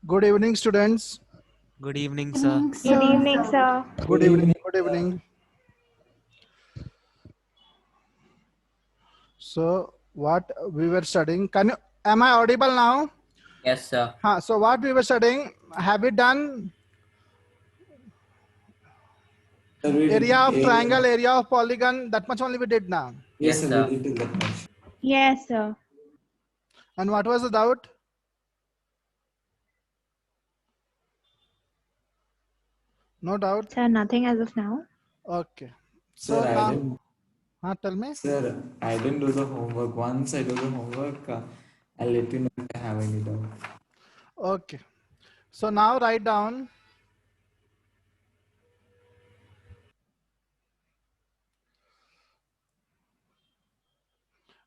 Good evening, students. Good evening, sir. Good evening, sir. Good evening. Good evening. So, what we were studying? Am I audible now? Yes, sir. So what we were studying? Have we done area of triangle, area of polygon? That much only we did now. Yes, sir. We did that much. Yes, sir. And what was the doubt? No doubt. Sir, nothing as of now. Okay. So Sir, now, tell me. Sir, I didn't do the homework. Once I do the homework, I'll let you know if I have any doubt. Okay. So now write down.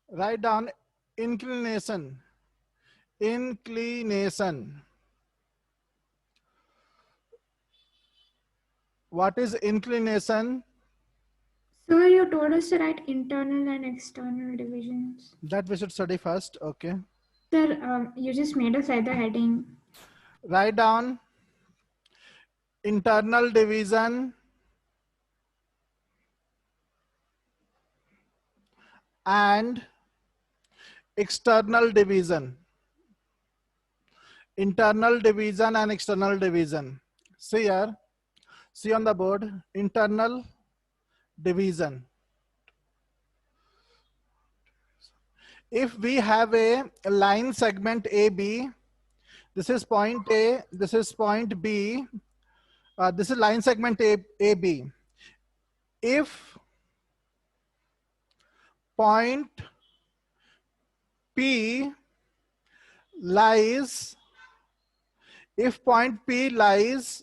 Write down inclination. Inclination. What is inclination? Sir, you told us to write internal and external divisions. That we should study first. Okay. Sir, you just made us write the heading. Write down internal division and external division. Internal division and external division. See here. See on the board. Internal division. If we have a line segment AB, this is point A, this is point B, this is line segment AB. If point P lies, if point P lies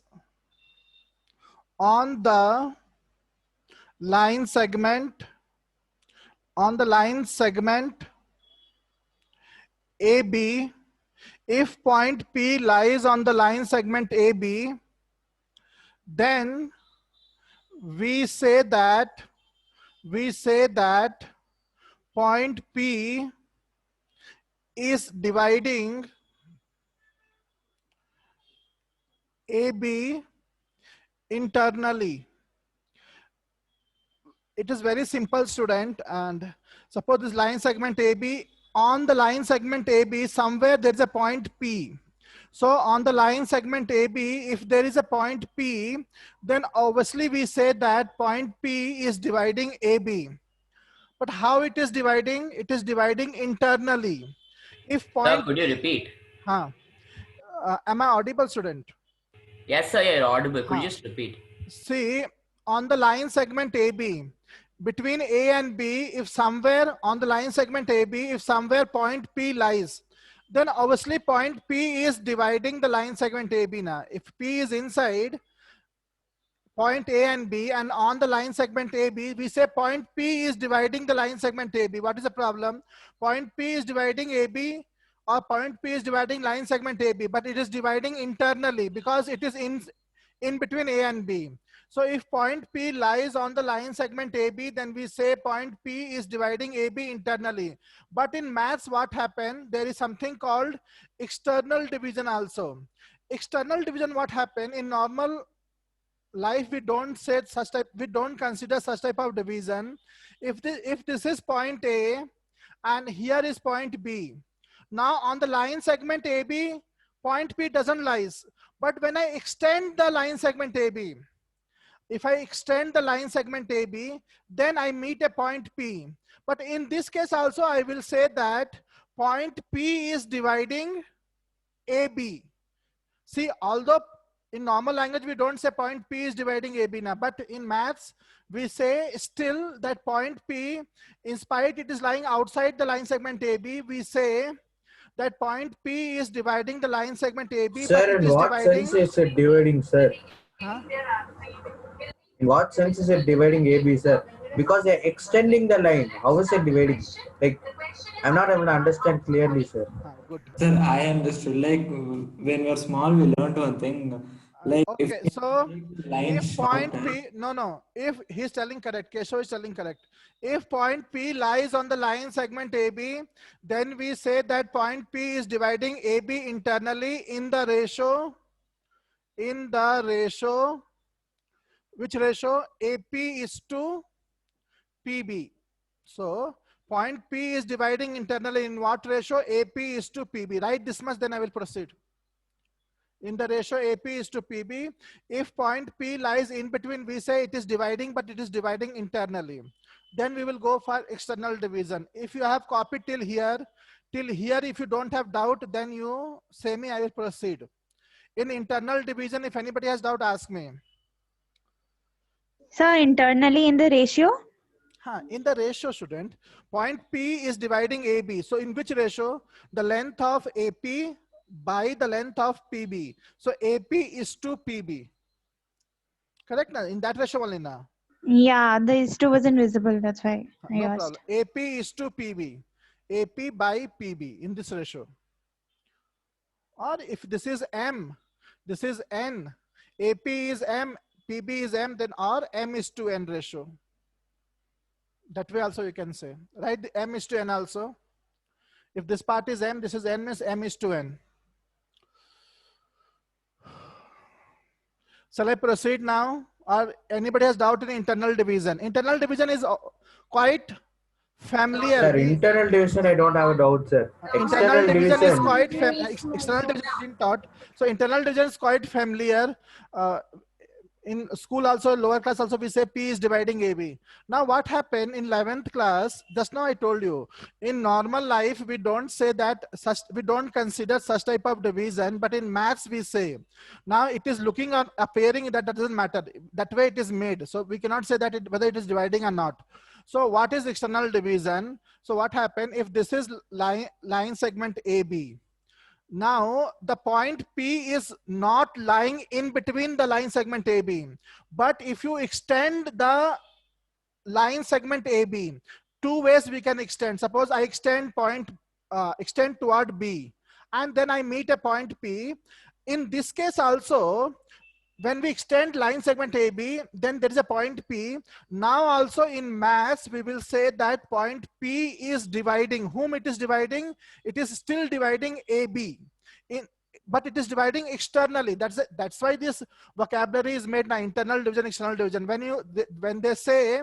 on the line segment, AB, if point P lies on the line segment AB, then we say that point P is dividing AB internally. It is very simple, student. And suppose this line segment AB, on the line segment AB, somewhere there's a point P. So on the line segment AB, if there is a point P, then obviously we say that point P is dividing AB. But how it is dividing? It is dividing internally. If point, Sir, could you repeat? am I audible, student? Yes, sir, you're audible. Could you just repeat? See, on the line segment AB, between A and B, if somewhere on the line segment AB, if somewhere point P lies, then obviously point P is dividing the line segment AB now. If P is inside point A and B, and on the line segment AB, we say point P is dividing the line segment AB. What is the problem? Point P is dividing AB, or point P is dividing line segment AB, but it is dividing internally because it is in between A and B. So if point P lies on the line segment AB, then we say point P is dividing AB internally. But in maths, what happened? There is something called external division also. External division, what happened? In normal life, we don't say such type, we don't consider such type of division. If this is point A and here is point B. Now on the line segment AB, point P doesn't lies. But when I extend the line segment AB, if I extend the line segment AB, then I meet a point P. But in this case also, I will say that point P is dividing AB. See, although in normal language, we don't say point P is dividing AB now, but in maths, we say still that point P, in spite it is lying outside the line segment AB, we say that point P is dividing the line segment AB. Sir, in what sense is it dividing, sir? Huh? In what sense is it dividing AB, sir? Because they're extending the line. How is it dividing? Like, I'm not able to understand clearly, sir. Good. Sir, I understood. Like when we were small, we learned one thing. Like Okay, if so the line if point shorter, P, no, if he's telling correct, Keshav is telling correct. If point P lies on the line segment AB, then we say that point P is dividing AB internally in the ratio, which ratio? AP is to PB. So point P is dividing internally in what ratio? AP is to PB. Write this much, then I will proceed. In the ratio AP is to PB. If point P lies in between, we say it is dividing, but it is dividing internally. Then we will go for external division. If you have copied till here, if you don't have doubt, then you say me, I will proceed. In internal division, if anybody has doubt, ask me. Sir, internally in the ratio? In the ratio, student, point P is dividing AB. So in which ratio? The length of AP by the length of PB. So AP is to PB. Correct? Na? In that ratio only now. Yeah, the is2 was invisible. That's why I No asked. problem. AP is to PB. AP by PB in this ratio. Or if this is M, this is N, AP is M, PB is M, then or M is to N ratio. That way also you can say. Right? The M is to N also. If this part is M, this is N, means M is to N. Shall I proceed now? Or anybody has doubt in internal division? Internal division is quite familiar. Sir, internal division, I don't have a doubt, sir. Internal division is quite Yes, external division is been taught. So internal division is quite familiar. In school also, lower class also, we say P is dividing AB. Now what happened in 11th class, just now I told you, in normal life, we don't say that, we don't consider such type of division, but in maths we say. Now it is looking on appearing that doesn't matter. That way it is made. So we cannot say that whether it is dividing or not. So what is external division? So what happened if this is line segment AB? Now the point P is not lying in between the line segment AB. But if you extend the line segment AB, two ways we can extend. Suppose I extend extend toward B, and then I meet a point P. In this case also, when we extend line segment AB, then there is a point P. Now also in maths, we will say that point P is dividing. Whom it is dividing? It is still dividing AB. But it is dividing externally. That's why this vocabulary is made now, internal division, external division. When they say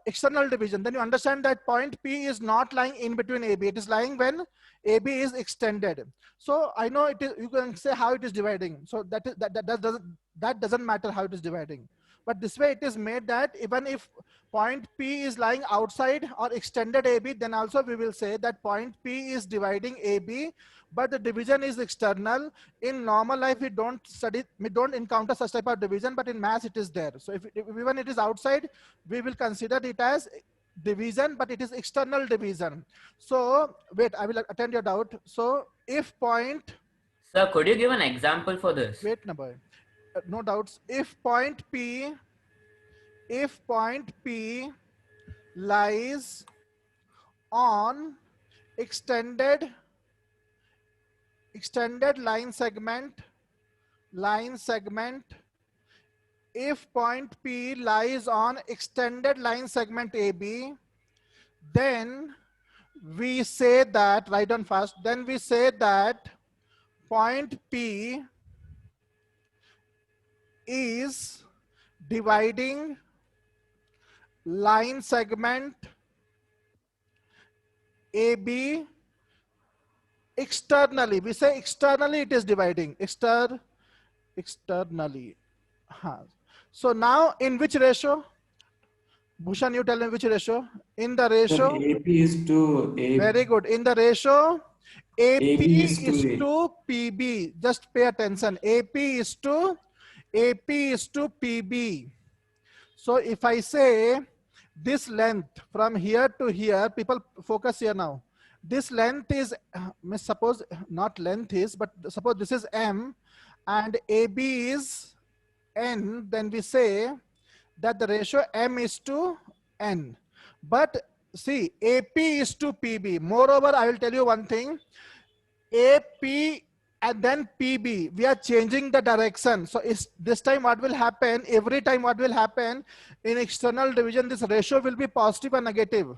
external division, then you understand that point P is not lying in between AB. It is lying when AB is extended. So I know it is, you can say how it is dividing. So that doesn't matter how it is dividing. But this way it is made that even if point P is lying outside or extended AB, then also we will say that point P is dividing AB, but the division is external. In normal life, we don't encounter such type of division, but in maths it is there. So if even it is outside, we will consider it as division, but it is external division. So wait, I will attend your doubt. So if point, Sir, could you give an example for this? wait, no boy, no doubts. If point P lies on extended line segment, if point P lies on extended line segment AB, then we say that, write down fast, then we say that point P is dividing line segment AB externally. We say externally it is dividing. Externally. So now in which ratio? Bhushan, you tell me which ratio? In the ratio. AP is to AB. Very good. In the ratio, AP is is to to PB. Just pay attention. AP is to PB. So if I say this length from here to here, people focus here now. This length is, suppose not length is, but suppose this is M and AB is N, then we say that the ratio M is to N. But see, AP is to PB. Moreover, I will tell you one thing. AP and then PB, we are changing the direction. So this time what will happen, every time what will happen in external division, this ratio will be positive or negative.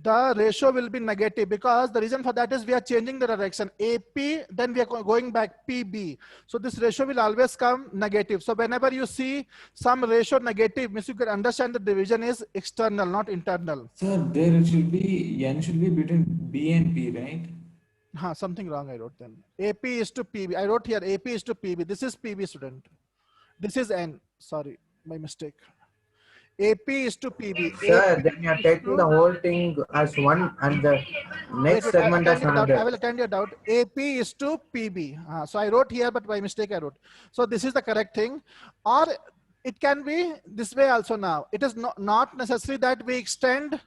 The ratio will be negative because the reason for that is we are changing the direction. AP, then we are going back PB. So this ratio will always come negative. So whenever you see some ratio negative, means you can understand the division is external, not internal. Sir, there should be n should be between B and P, right? Something wrong I wrote then. AP is to PB. I wrote here AP is to PB. This is PB, student. This is N. Sorry, my mistake. AP is to PB. Sir, AP then you are is taking to- the whole thing as one and the next Wait, segment as I another. will attend your doubt. AP is to PB. So I wrote here, but by mistake I wrote. So this is the correct thing. Or it can be this way also now. It is not necessary that we extend.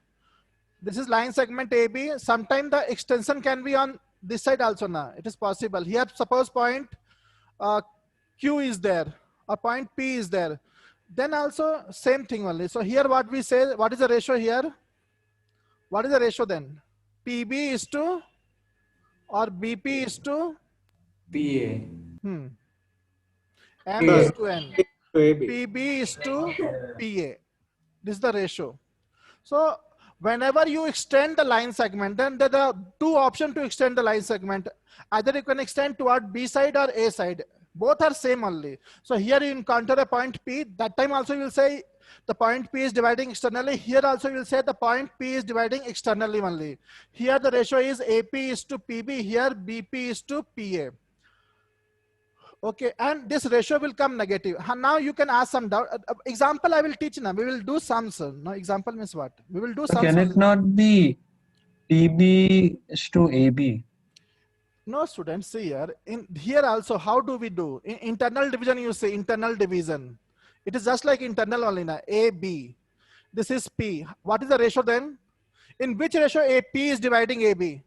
This is line segment AB. Sometimes the extension can be on this side also now. It is possible. Here, suppose point Q is there or point P is there. Then also same thing only. So here what we say, what is the ratio here? What is the ratio then? PB is to or BP is to PA. M PA. is to N. To AB. PB is to PA. This is the ratio. So whenever you extend the line segment, then there are two options to extend the line segment. Either you can extend toward B side or A side. Both are same only. So here you encounter a point P. That time also you will say the point P is dividing externally. Here also you will say the point P is dividing externally only. Here the ratio is AP is to PB. Here BP is to PA. Okay, and this ratio will come negative. Now you can ask some doubt. Example I will teach now. We will do sums. No, example means what? We will do sums. Can it not be TB is to AB? No, students, see here. In here also, how do we do? In internal division, you say internal division. It is just like internal only now. AB. This is P. What is the ratio then? In which ratio AP is dividing AB?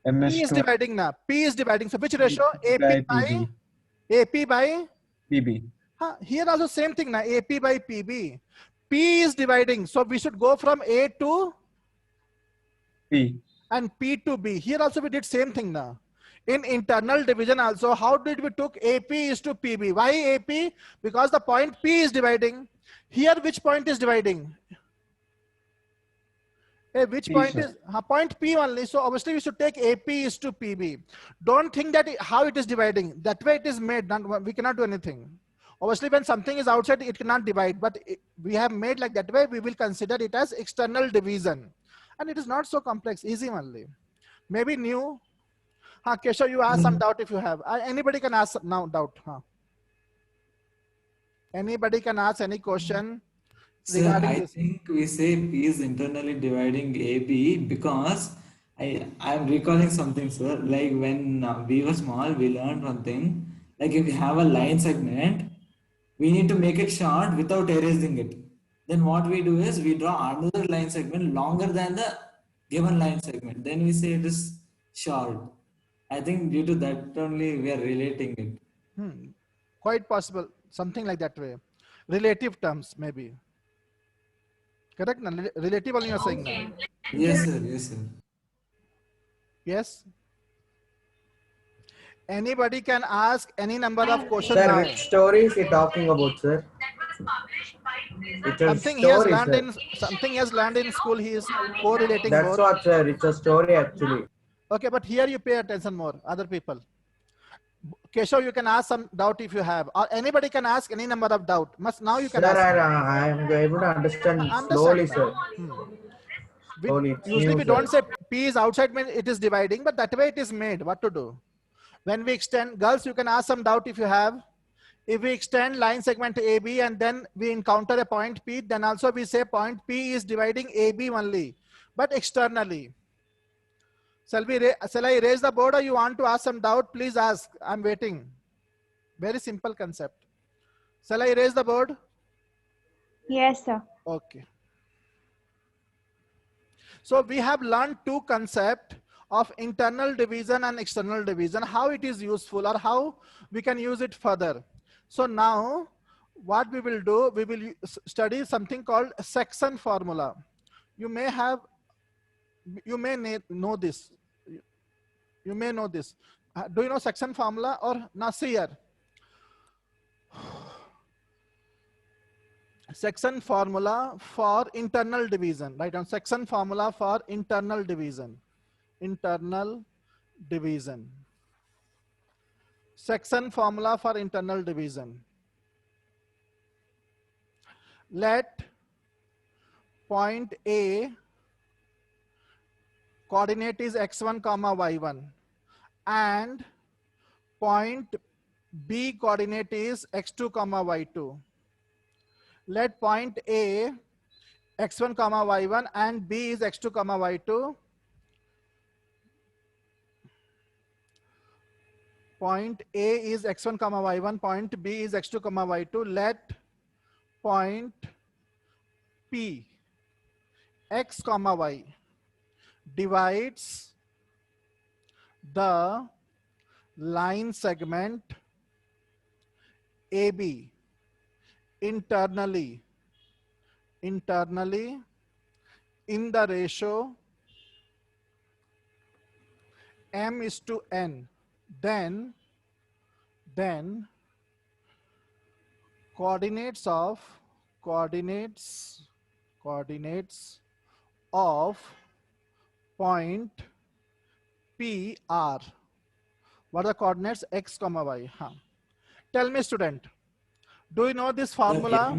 MS P is to dividing now. P is dividing. So which ratio? AP by PB. AP by. PB. Here also same thing now. AP by PB. P is dividing. So we should go from A to P. and P to B. Here also we did same thing now. In internal division also, how did we took AP is to PB? Why AP? Because the point P is dividing. Here which point is dividing? Which P, point sir. is point P only. So obviously we should take AP is to PB. Don't think that how it is dividing. That way it is made. We cannot do anything. Obviously when something is outside, it cannot divide. But we have made like that way. We will consider it as external division. And it is not so complex, easy only. Maybe new. Keshav, you ask some doubt if you have. Anybody can ask now doubt. Anybody can ask any question Sir, regarding I this. think we say P is internally dividing AB because I'm recalling something, sir. Like when we were small, we learned one thing. Like if we have a line segment, we need to make it short without erasing it. Then what we do is we draw another line segment longer than the given line segment. Then we say it is short. I think due to that only we are relating it. Quite possible. Something like that way. Relative terms, maybe. Correct? Relative only you are saying now. Yes, sir. Yes, sir. Yes? Anybody can ask any number of questions Sir, now. which story is he talking about, sir? It's a Something he has story, learned sir. in something he has learned in school. He is correlating That's both. what, sir. It's a story actually. Okay, but here you pay attention more. Other people. Keshav, you can ask some doubt if you have, or anybody can ask any number of doubt. Now you can Sir, ask. I am able to understand Understand. slowly, sir. Slowly, it's Usually new, we sir. don't say P is outside, mean it is dividing, but that way it is made. What to do? When we extend, girls, you can ask some doubt if you have. If we extend line segment AB and then we encounter a point P, then also we say point P is dividing AB only, but externally. Shall I erase the board or you want to ask some doubt? Please ask. I'm waiting. Very simple concept. Shall I erase the board? Yes, sir. Okay. So we have learned two concepts of internal division and external division, how it is useful or how we can use it further. So now what we will do, we will study something called section formula. You may know this. You may know this. Do you know section formula or Nasir? Section formula for internal division. Write down section formula for internal division. Internal division. Section formula for internal division. Let point A coordinate is x1 comma y1 and point B coordinate is x2 comma y2. Let point A x1 comma y1 and B is x2 comma y2. Point A is x1 comma y1, point B is x2 comma y2. Let point P x comma y divides the line segment AB internally in the ratio m:n. Then coordinates of point P are, what are the coordinates x comma y? Tell me, student, do you know this formula?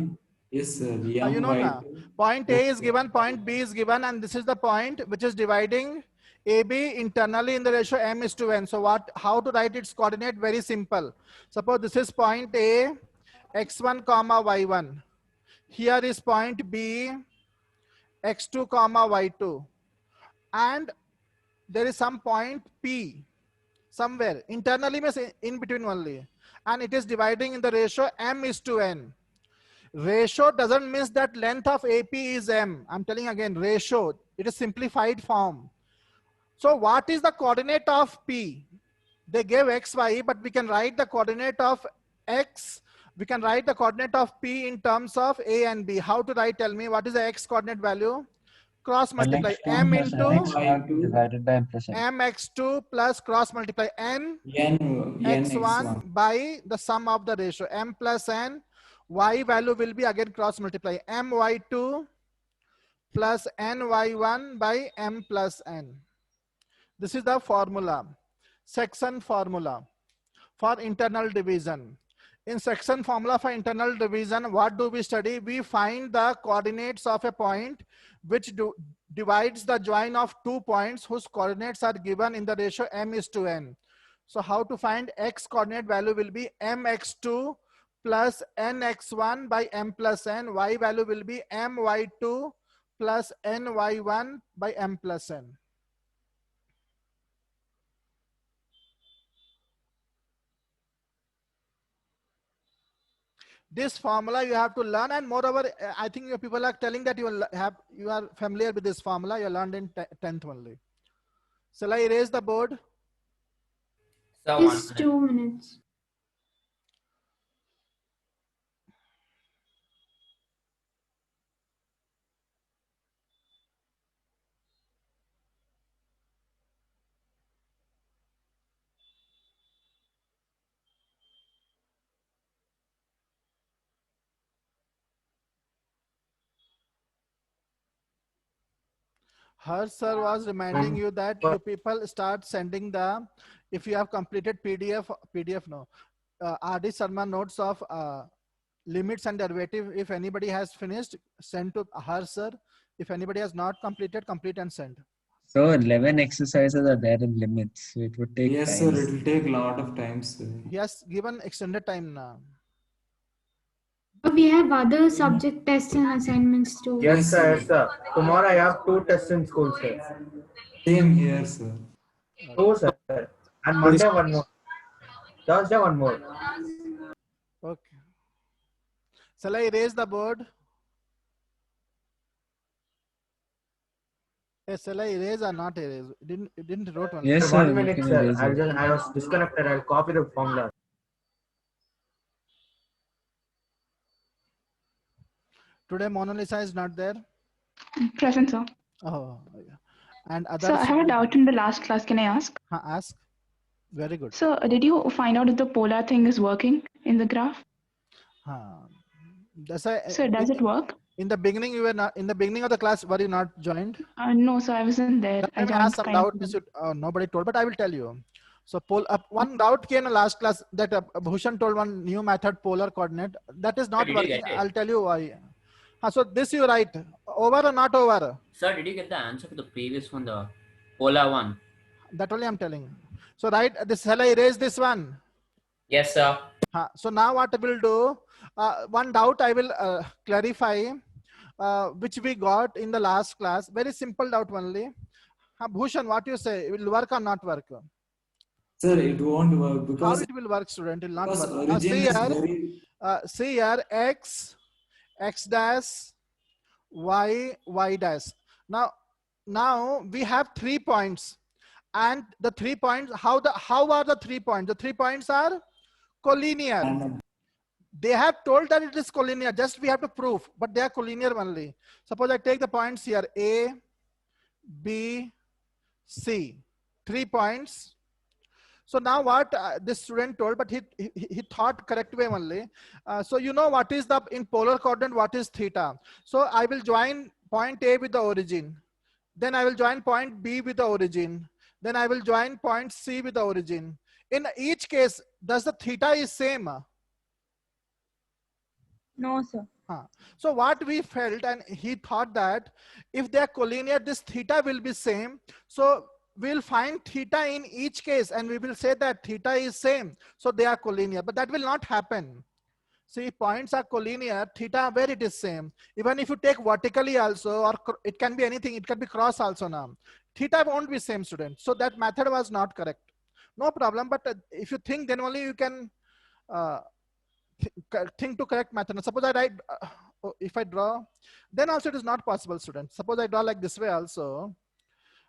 Yes, sir. You know now. Point A is given, point B is given, and this is the point which is dividing AB internally in the ratio m:n. So how to write its coordinate? Very simple. Suppose this is point A, x1 comma y1. Here is point B, x2 comma y2. And there is some point P somewhere internally, means in between only, and it is dividing in the ratio m:n. Ratio doesn't mean that length of AP is m. I'm telling again, ratio, it is simplified form. So what is the coordinate of P? They gave x, y, but we can write the coordinate of x. We can write the coordinate of P in terms of A and B. How to write? Tell me, what is the x coordinate value? Cross multiply m into divided by m plus n. mx2 plus cross multiply n x1 by the sum of the ratio m plus n. Y value will be again cross multiply my2 plus ny1 by m plus n. This is the formula, section formula for internal division. In section formula for internal division, what do we study? We find the coordinates of a point which divides the join of 2 points whose coordinates are given in the ratio m:n. So how to find x coordinate value will be mx2 plus nx1 by m plus n. Y value will be my2 plus ny1 by m plus n. This formula you have to learn, and moreover, I think you people are telling that you are familiar with this formula. You learned in 10th only. Shall I erase the board? So Just 2 minutes. Her sir was reminding you that you people start sending the, if you have completed PDF no, RD Sharma notes of limits and derivative. If anybody has finished, send to her sir. If anybody has not completed, complete and send. So 11 exercises are there in limits. So it would take Yes, time. sir. It will take a lot of time, sir. He has given extended time now. We have other subject tests and assignments too. Yes, sir. Yes, sir. Tomorrow I have 2 tests in school, sir. Same here, sir. 2, sir. And Monday 1 more. Thursday 1 more. Okay. Shall I erase the board? Yes, shall I erase or not erase? It didn't wrote one. Yes, sir. 1 you minute, can sir. erase it. I was disconnected. I'll copy the formula. Today Mona Lisa is not there. Present, sir. Oh, yeah. and others. So I have a doubt in the last class. Can I ask? Ask. Very good. So did you find out if the polar thing is working in the graph? So does it work? In the beginning, you were not in the beginning of the class. Were you not joined? No, so I wasn't there. Let me ask some doubt. Nobody told, but I will tell you. So one doubt came in last class that Bhushan told one new method, polar coordinate. That is not Did you working. get it? I'll tell you why. So this you write. Over or not over? Sir, did you get the answer to the previous one, the polar one? That only I'm telling. So right, this shall I erase this one? Yes, sir. So now what I will do, one doubt I will clarify, which we got in the last class. Very simple doubt only. Bhushan, what you say? It will work or not work? Sir, it won't work because how it will work, student? It will not because work. origin See is here, very see here, x dash, y dash. Now we have 3 points, and the 3 points. How are the 3 points? The 3 points are collinear. random. They have told that it is collinear. Just we have to prove, but they are collinear only. Suppose I take the points here: A, B, C. 3 points. So now what this student told, but he thought correct way only. So you know what is the in polar coordinate, what is theta? So I will join point A with the origin. Then I will join point B with the origin. Then I will join point C with the origin. In each case, does the theta is same? No, sir. So what we felt, and he thought that if they are collinear, this theta will be same. So we'll find theta in each case and we will say that theta is same. So they are collinear, but that will not happen. See, points are collinear, theta where it is same. Even if you take vertically also, or it can be anything, it can be cross also now. Theta won't be same, student. So that method was not correct. No problem, but if you think, then only you can think to correct method. Now, suppose I write, if I draw, then also it is not possible, student. Suppose I draw like this way also.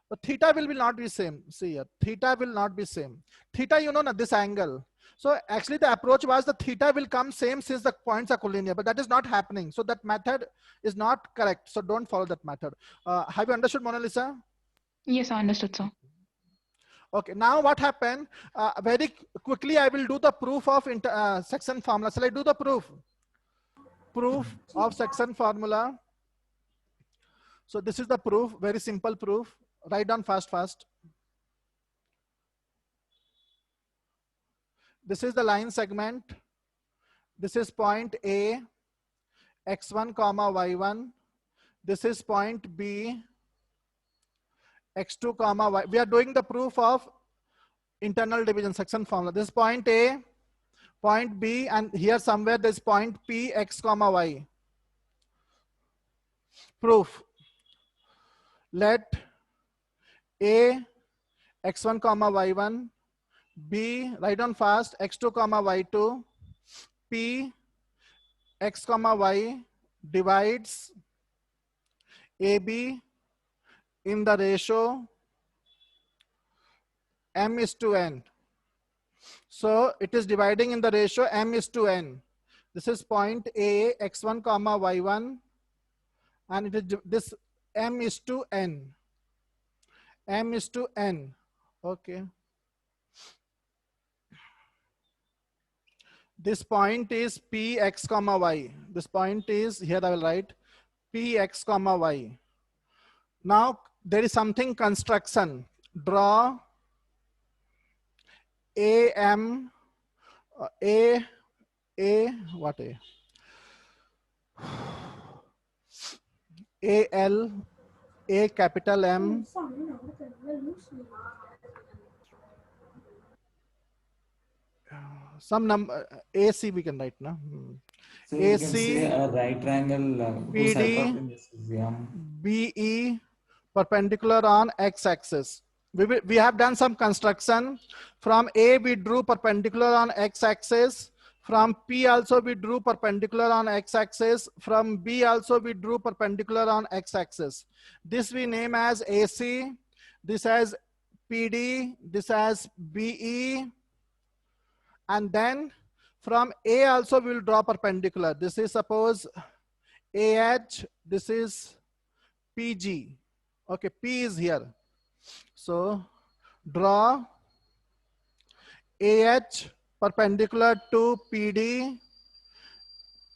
The theta will not be same. See here, theta will not be same. Theta, you know, this angle. So actually the approach was the theta will come same since the points are collinear, but that is not happening. So that method is not correct. So don't follow that method. Have you understood, Mona Lisa? Yes, I understood, sir. Okay, now what happened? Very quickly, I will do the proof of section formula. Shall I do the proof? Proof of section formula. So this is the proof, very simple proof. Write down fast. This is the line segment. This is point A, x1 comma y1. This is point B, x2 comma y. We are doing the proof of internal division section formula. This is point A, point B, and here somewhere this point P, x comma y. Proof. Let A, x1 comma y1, B, write down fast, x2 comma y2, P, x comma y divides AB in the ratio m is to n. So it is dividing in the ratio m is to n. This is point A, x1 comma y1, and it is this m is to n. M is to n. Okay. This point is P x comma y. This point is, here I will write P x comma y. Now there is something construction. Draw AM, what A? AL, A capital M, some number AC we can write now. So you can AC, say a right triangle whose PD, hypotenuse is m. BE perpendicular on x-axis. We have done some construction. From A we drew perpendicular on x-axis. From P also we drew perpendicular on x-axis. From B also we drew perpendicular on x-axis. This we name as AC. This as PD. This as BE. And then from A also we will draw perpendicular. This is suppose AH. This is PG. Okay, P is here. So draw AH perpendicular to PD,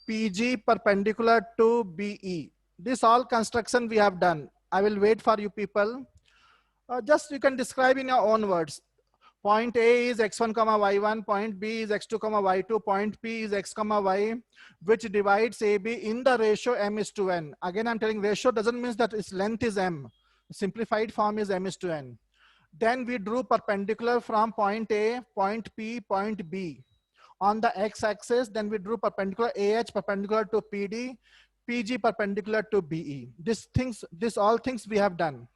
PG perpendicular to BE. This all construction we have done. I will wait for you people. Just you can describe in your own words. Point A is x1 comma y1, point B is x2 comma y2, point P is x comma y, which divides AB in the ratio m is to n. Again, I'm telling ratio doesn't mean that its length is m. Simplified form is m is to n. Then we drew perpendicular from point A, point P, point B. On the x-axis, then we drew perpendicular AH perpendicular to PD, PG perpendicular to BE. This all things we have done.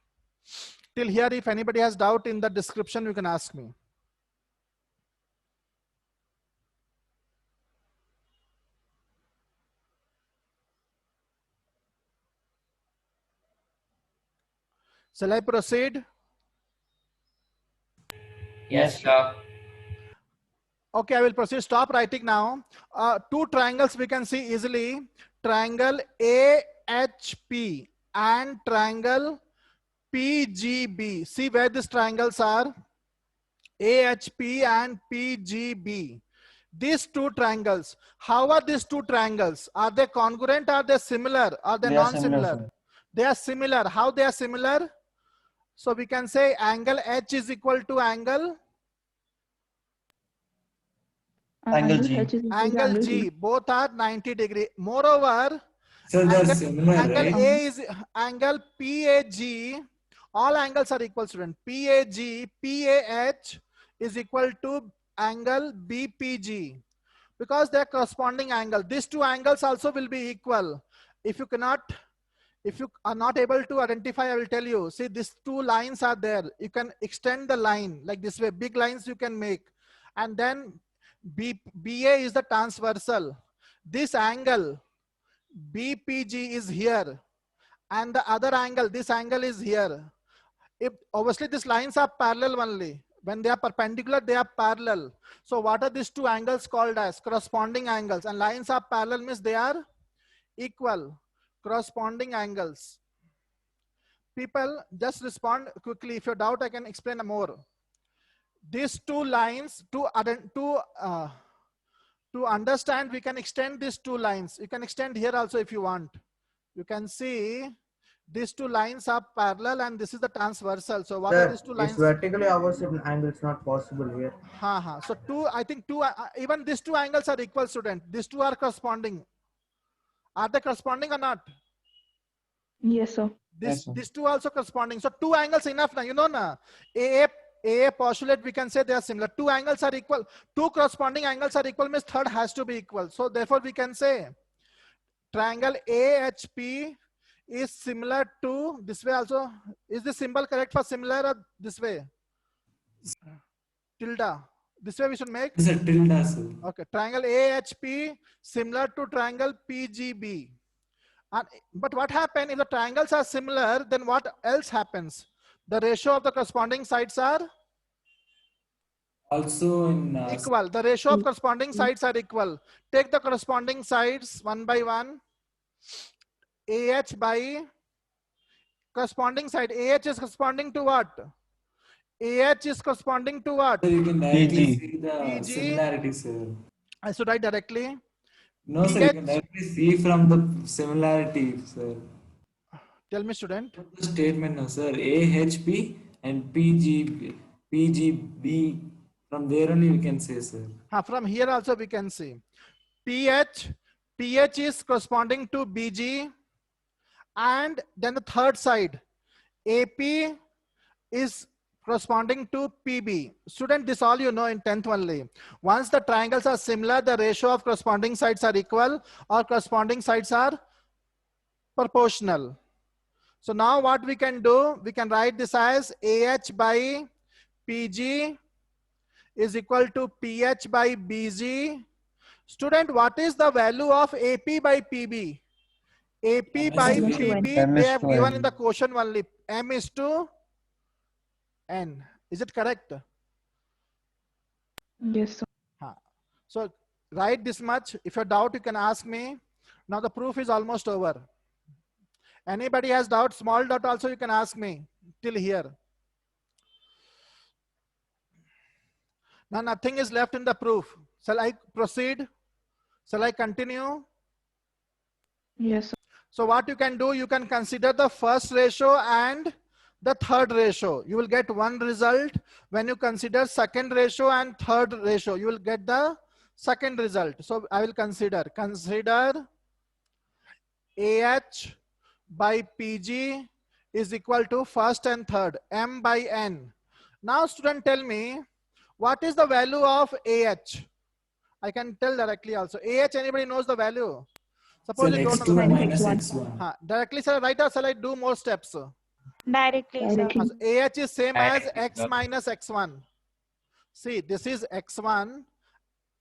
Till here, if anybody has doubt in the description, you can ask me. Shall I proceed? Yes, sir. Okay, I will proceed. Stop writing now. Two triangles we can see easily. Triangle AHP and triangle PGB. See where these triangles are. AHP and PGB. These two triangles. How are these two triangles? Are they congruent? Are they similar? Are they non-similar? They are similar. How they are similar? So we can say angle H is equal to angle Angle G. H is equal to angle G. Both are 90 degree. Moreover, So they're angle, similar, angle right? A is angle PAG. All angles are equal, student. PAG, PAH is equal to angle BPG because they are corresponding angle. These two angles also will be equal. If you are not able to identify, I will tell you. See, these two lines are there. You can extend the line like this way. Big lines you can make, and then BA is the transversal. This angle BPG is here, and the other angle, this angle is here. If obviously these lines are parallel only. When they are perpendicular, they are parallel. So what are these two angles called as? Corresponding angles. And lines are parallel means they are equal. Corresponding angles. People, just respond quickly. If you doubt, I can explain more. These two lines, to understand, we can extend these two lines. You can extend here also if you want. You can see these two lines are parallel and this is the transversal. So what are these two lines? It's vertically opposite angle is not possible here. So I think even these two angles are equal, student. These two are corresponding. Are they corresponding or not? Yes, sir. These two also corresponding. So two angles enough now. You know na. AA postulate, we can say they are similar. Two angles are equal. Two corresponding angles are equal means third has to be equal. So therefore we can say triangle AHP is similar to this way also. Is the symbol correct for similar or this way? Tilde. This way we should make. It's a tilde, sir. Okay. Triangle AHP similar to triangle PGB. But what happens if the triangles are similar? Then what else happens? The ratio of the corresponding sides are Also in equal. The ratio of corresponding sides are equal. Take the corresponding sides one by one. AH by corresponding side. AH is corresponding to what? AH is corresponding to what? so you can directly PG. see the PG. similarity, sir. I should write directly. No, sir, you can directly see from the similarity, sir. Tell me, student. The statement now, sir. AHP and PGB. From there only we can say, sir. From here also we can see. PH is corresponding to BG. And then the third side, AP is corresponding to PB. Student, this all you know in 10th only. Once the triangles are similar, the ratio of corresponding sides are equal or corresponding sides are proportional. So now what we can do, we can write this as AH by PG is equal to PH by BG. Student, what is the value of AP by PB? AP by M is to PB, N. they M is have to given N. in the quotient only. M is to N. Is it correct? Yes, sir. So write this much. If you doubt, you can ask me. Now the proof is almost over. Anybody has doubt, small doubt also you can ask me till here. Now nothing is left in the proof. Shall I proceed? Shall I continue? Yes, sir. So what you can do, you can consider the first ratio and the third ratio. You will get one result. When you consider second ratio and third ratio, you will get the second result. So I will consider AH by PG is equal to first and third, M by N. Now student, tell me, what is the value of AH? I can tell directly also. AH, anybody knows the value? Suppose Sir, you don't x2 know. minus x1. Directly, sir, write or shall I do more steps? Directly, sir. So AH is same as Directly, X sir. minus X1. See, this is X1.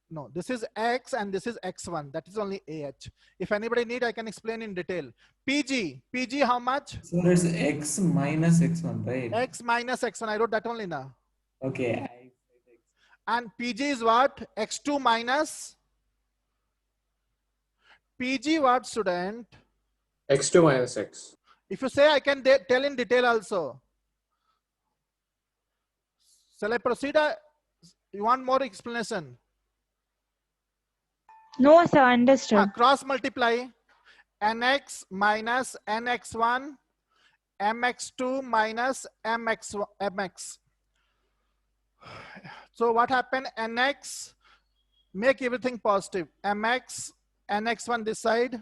No, this is X and this is X1. That is only AH. If anybody need, I can explain in detail. PG how much? So it's x minus x1, right? X minus X1. I wrote that only now. Okay. And PG is what? X2 minus. PG what, student? x2 minus x. If you say, I can tell in detail also. Shall I proceed? You want more explanation? No, sir. Understood. Cross multiply nx minus nx1 mx2 minus mx. So what happened? Nx, make everything positive. Mx, nx1 this side.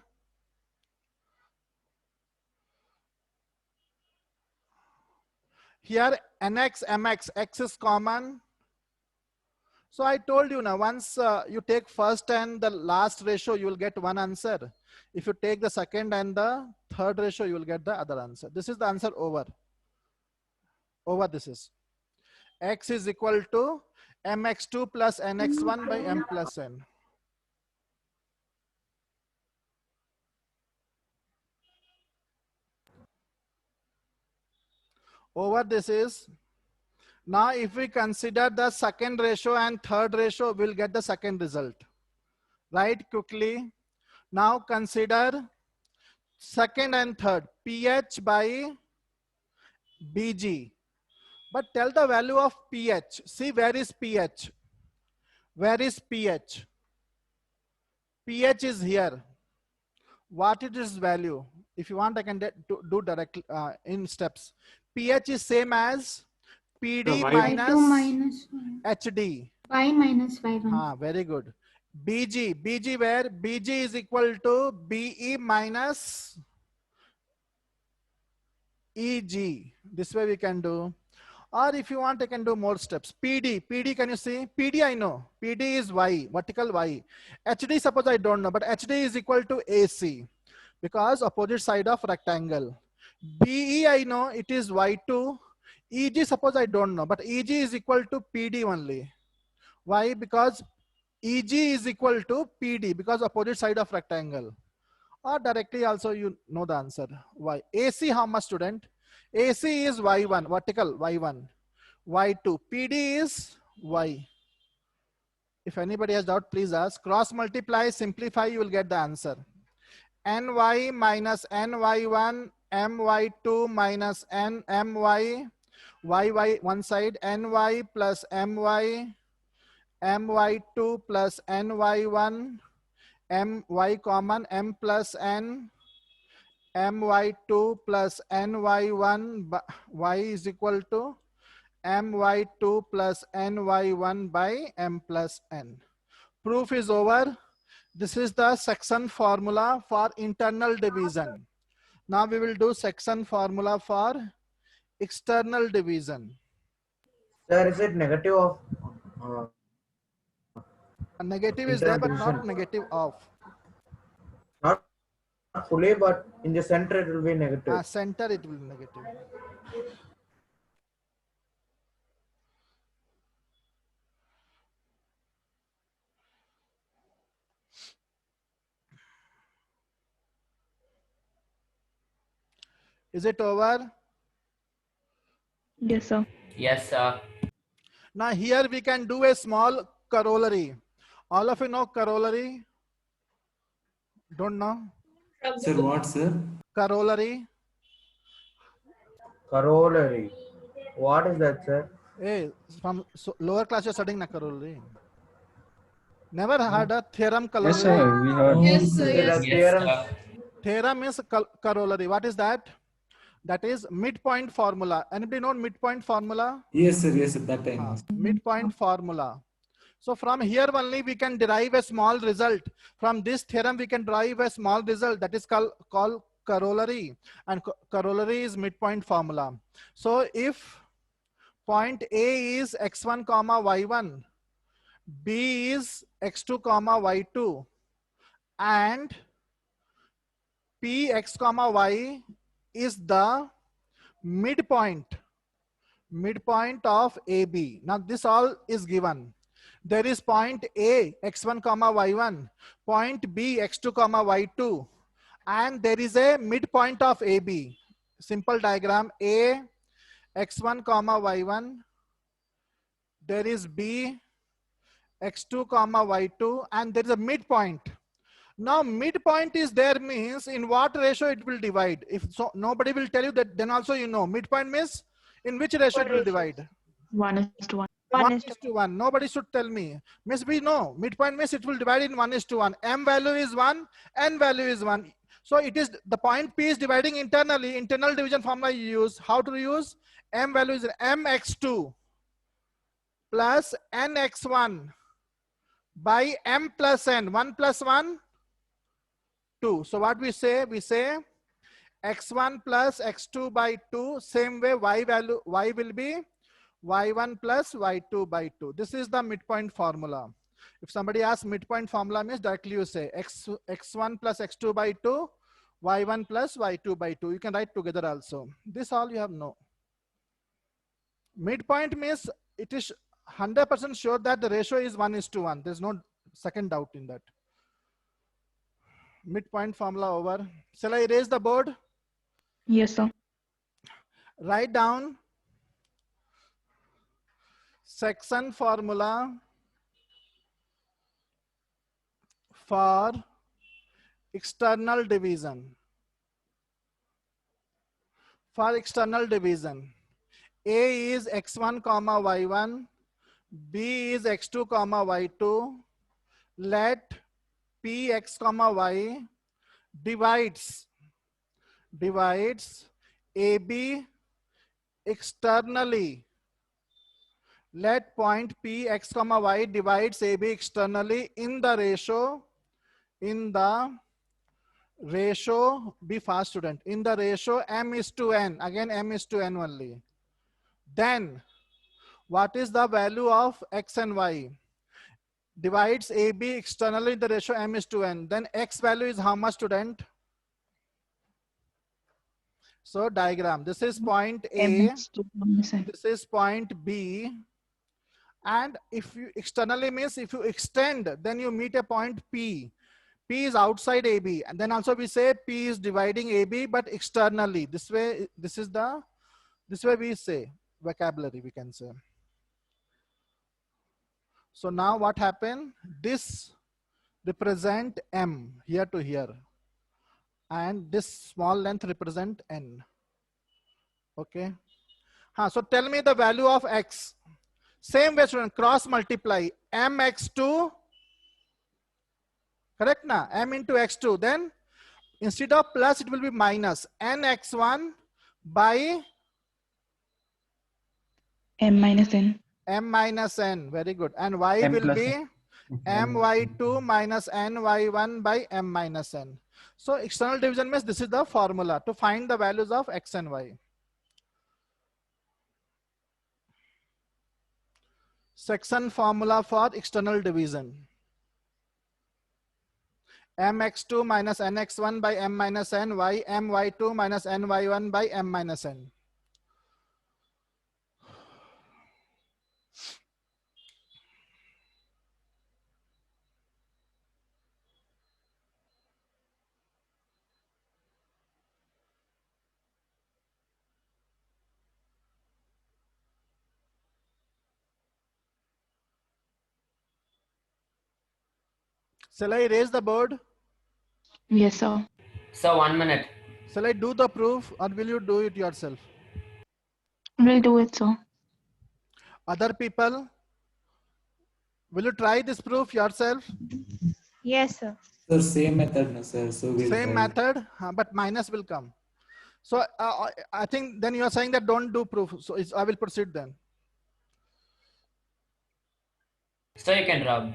Here nx, mx, x is common. So I told you now, once you take first and the last ratio, you will get one answer. If you take the second and the third ratio, you will get the other answer. This is the answer over. Over this is. X is equal to mx2 plus nx1 by m plus n. Over this is. Now, if we consider the second ratio and third ratio, we'll get the second result. Write quickly. Now consider second and third, pH by Bg. But tell the value of pH. See, where is pH? Where is pH? pH is here. What is its value? If you want, I can do directly in steps. pH is same as PD minus HD. Y minus Y1. Very good. Bg where? Bg is equal to Be minus Eg. This way we can do. Or if you want, I can do more steps. PD, can you see? PD I know. PD is Y, vertical Y. HD, suppose I don't know, but HD is equal to AC because opposite side of rectangle. BE I know, it is Y2. EG, suppose I don't know, but EG is equal to PD only. Why? Because EG is equal to PD because opposite side of rectangle. Or directly also you know the answer. Why? AC how much, student? AC is Y1, vertical Y1. Y2. PD is Y. If anybody has doubt, please ask. Cross multiply, simplify, you will get the answer. NY minus NY1, MY2 minus NMY. YY one side, NY plus MY, MY2 plus NY1, MY common, M plus N, MY2 plus NY1, Y is equal to MY2 plus NY1 by M plus N. Proof is over. This is the section formula for internal division. Now we will do section formula for external division. Sir, is it negative of? A negative is there, but not negative of. Not fully, but in the center it will be negative. Center it will be negative. Is it over? Yes, sir. Yes, sir. Now here we can do a small corollary. All of you know corollary? Don't know? Sir, what, sir? Corollary. Corollary. What is that, sir? Hey, from lower class you're studying Nakaroli. Never heard a theorem corollary. Yes, sir. We heard. Yes, sir. There are Yes, theorems. Theorem is corollary. What is that? That is midpoint formula. Anybody know midpoint formula? Yes, sir. Yes, sir. That I know. Midpoint formula. So from here only we can derive a small result. From this theorem we can derive a small result that is called corollary, and corollary is midpoint formula. So if point A is x1 comma y1, B is x2 comma y2, and Px comma y is the midpoint of AB. Now this all is given. There is point A x1 comma y1, point B x2 comma y2, and there is a midpoint of AB. Simple diagram: A x1 comma y1, there is B x2 comma y2, and there is a midpoint. Now midpoint is there means in what ratio it will divide. If so, nobody will tell you that, then also you know midpoint means in which ratio it will divide. 1:1. 1:1. Nobody should tell me. Miss, we know midpoint means it will divide in 1:1. M value is 1, N value is 1. So it is the point P is dividing internally. Internal division formula you use. How to use? M value is mx2 plus nx1 by m plus n. 1 plus 1, 2. So what we say? We say x1 plus x2 by 2. Same way y value, y will be y1 plus y2 by 2. This is the midpoint formula. If somebody asks midpoint formula means directly you say x1 plus x2 by 2, y1 plus y2 by 2. You can write together also. This all you have know. Midpoint means it is 100% sure that the ratio is 1:1. There's no second doubt in that. Midpoint formula over. Shall I erase the board? Yes, sir. Write down section formula for external division. For external division, A is x1 comma y1, B is x2 comma y2. Let Px comma y divides AB externally. Let point Px comma y divides AB externally in the ratio, be fast student, in the ratio m:n. Again m:n only. Then what is the value of x and y? Divides AB externally in the ratio m:n. Then x value is how much, student? So diagram. This is point A. This is point B. And if you externally means if you extend, then you meet a point P. P is outside AB. And then also we say P is dividing AB, but externally. This way, this way we say vocabulary, we can say. So now what happened? This represent M here to here. And this small length represent N. Okay. So tell me the value of X. Same way, student, cross multiply mx2. Correct na? M into x2. Then instead of plus, it will be minus nx1 by M minus n. M minus n. Very good. And y M will plus be n. my2 minus ny1 by m minus n. So external division means this is the formula to find the values of x and y. Section formula for external division. mx2 minus nx1 by m minus n, y my2 minus ny1 by m minus n. Shall I erase the board? Yes, sir. So 1 minute. Shall I do the proof or will you do it yourself? We'll do it, sir. Other people, will you try this proof yourself? Yes, sir. Sir, same method, no, sir. So we'll Same try. method, but minus will come. So I think then you are saying that don't do proof. So I will proceed then. So you can rub.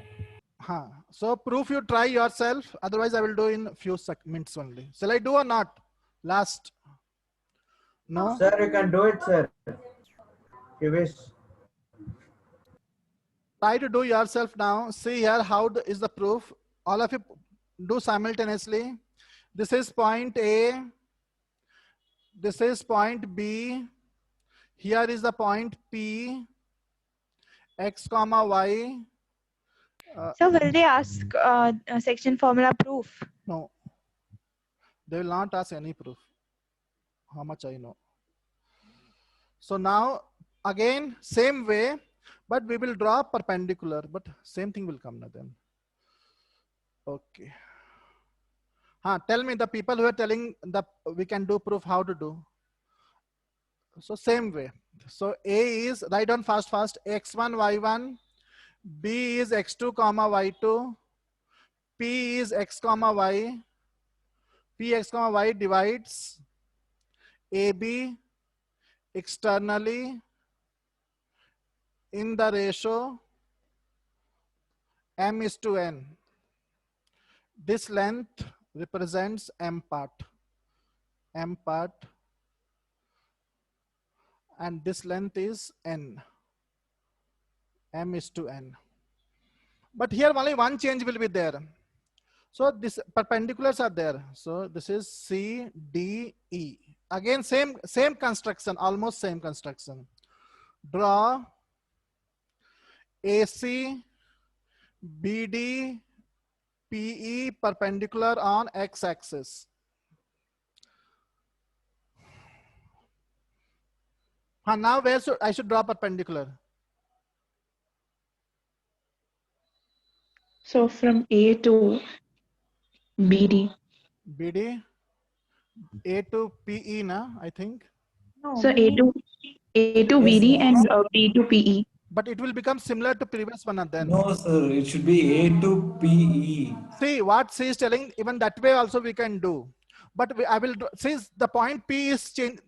So proof you try yourself. Otherwise, I will do in few minutes only. Shall I do or not? Last. No. Sir, you can do it, sir. You wish. Try to do yourself now. See here how is the proof. All of you do simultaneously. This is point A. This is point B. Here is the point P. X comma Y. So will they ask section formula proof? No. They will not ask any proof. How much I know. So now again same way, but we will draw perpendicular, but same thing will come now then. Okay. Tell me the people who are telling that we can do proof, how to do. So same way. So A is, write down fast, x1, y1. B is x2 comma y2. P is x comma y. Px comma y divides AB externally in the ratio m is to n. This length represents m part, and this length is n, m is to n. But here only one change will be there. So this perpendiculars are there. So this is C, D, E. Again, same construction, almost same construction. Draw AC, BD, PE perpendicular on x-axis. Now where should I draw perpendicular? So from A to BD. BD, A to PE, na, I think. No. So A to BD and B to PE. But it will become similar to previous one then. No, sir. It should be A to PE. See what C is telling, even that way also we can do. But I will, since the point P is changed,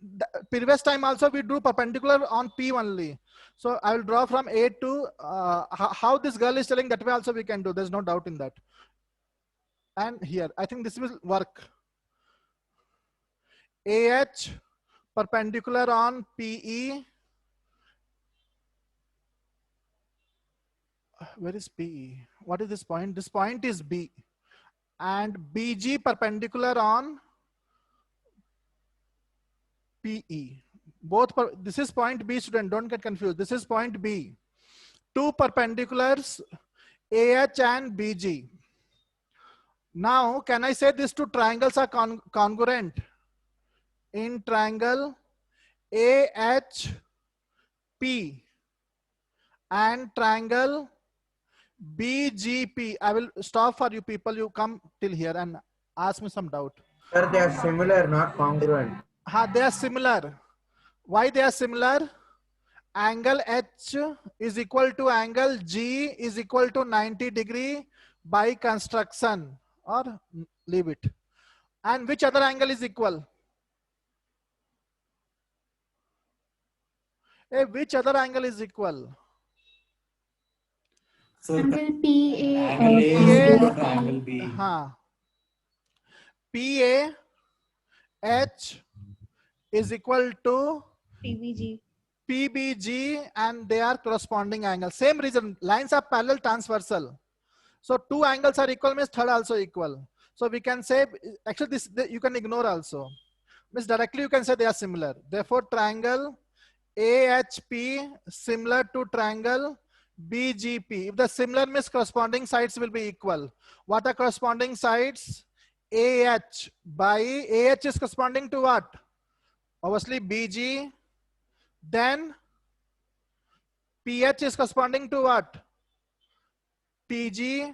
previous time also we drew perpendicular on P only. So I will draw from A to, how this girl is telling, that way also we can do. There's no doubt in that. And here, I think this will work. AH perpendicular on PE. Where is PE? What is this point? This point is B. And BG perpendicular on PE. Both, this is point B, student, don't get confused. This is point B. Two perpendiculars, AH and BG. Now, can I say these two triangles are congruent? In triangle AHP and triangle BGP. I will stop for you people. You come till here and ask me some doubt. Sir, they are similar, not congruent. They are similar. Why they are similar? Angle H is equal to angle G is equal to 90 degree by construction, or leave it. And which other angle is equal? Which other angle is equal? Sir, Angle angle A is not angle B. PAH is equal to PBG, and they are corresponding angles. Same reason, lines are parallel transversal. So two angles are equal means third also equal. So we can say, actually this you can ignore also. Means directly you can say they are similar. Therefore triangle AHP similar to triangle BGP. If the similar means corresponding sides will be equal. What are corresponding sides? AH by AH is corresponding to what? Obviously BG. Then PH is corresponding to what? PG.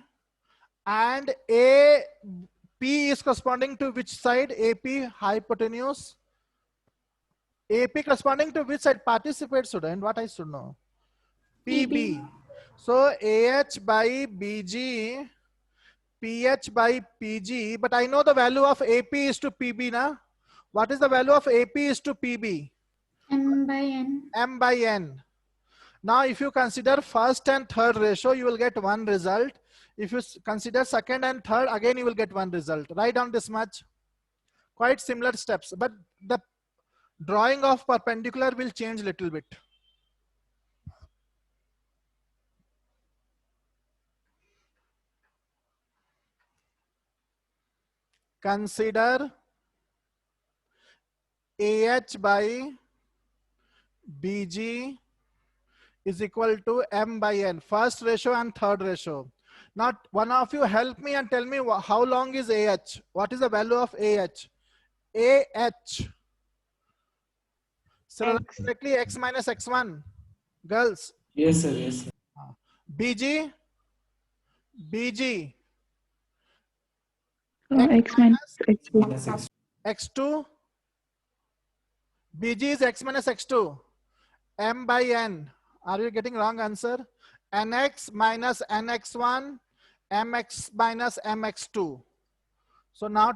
And AP is corresponding to which side? AP, AP corresponding to which side? Participate, student. What I should know? PB. So AH by BG, PH by PG, but I know the value of AP is to PB na. What is the value of AP is to PB? M by N. M by N. Now if you consider first and third ratio, you will get one result. If you consider second and third, again you will get one result. Write down this much. Quite similar steps, but the drawing of perpendicular will change little bit. Consider AH by BG is equal to M by N, first ratio and third ratio. Now, one of you help me and tell me how long is AH? What is the value of AH? AH. So correctly X minus X1. Girls. Yes, sir. Yes, sir. BG. BG. X minus X2. X2. BG is X minus X2. M by N. Are you getting wrong answer? NX minus NX1. MX minus MX2. So now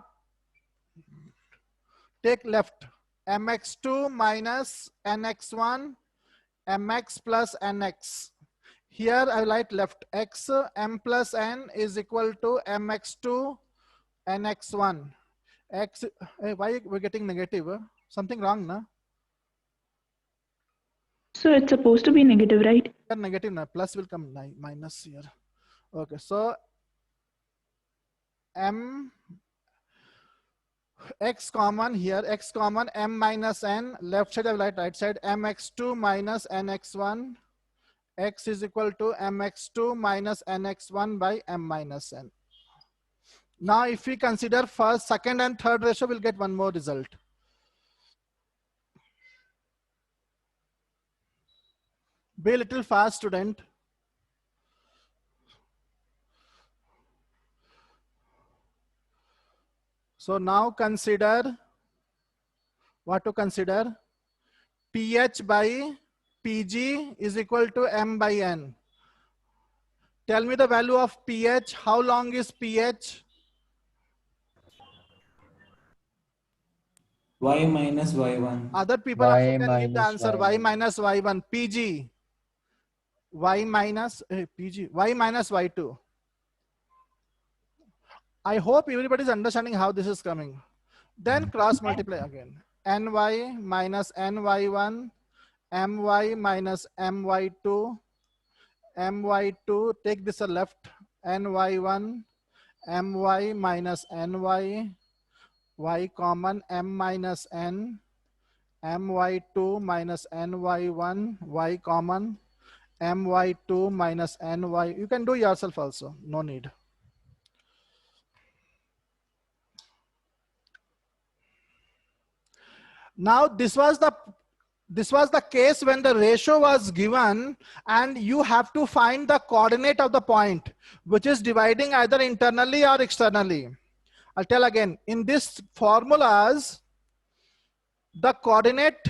take left. MX2 minus NX1. MX plus NX. Here I write left. X M plus N is equal to MX2 NX1. X. Hey, why we're getting negative? Something wrong, na? So it's supposed to be negative, right? Negative, na. Plus will come minus here. Okay, so M X common here, X common, M minus N, left side I will write right side, MX2 minus NX1, X is equal to MX2 minus NX1 by M minus N. Now if we consider first, second and third ratio, we'll get one more result. Be a little fast, student. So now consider, what to consider? PH by PG is equal to M by N. Tell me the value of PH. How long is PH? Y minus Y1. Other people also can give the answer. Y minus Y1. PG. Y minus PG. Y minus Y2. I hope everybody is understanding how this is coming. Then cross multiply again. NY minus NY1, MY minus MY2, MY2, take this left, NY1, MY minus NY, Y common, M minus N, MY2 minus NY1, Y common, MY2 minus NY. You can do yourself also, no need. Now this was the case when the ratio was given and you have to find the coordinate of the point which is dividing either internally or externally. I'll tell again, in this formulas, the coordinate,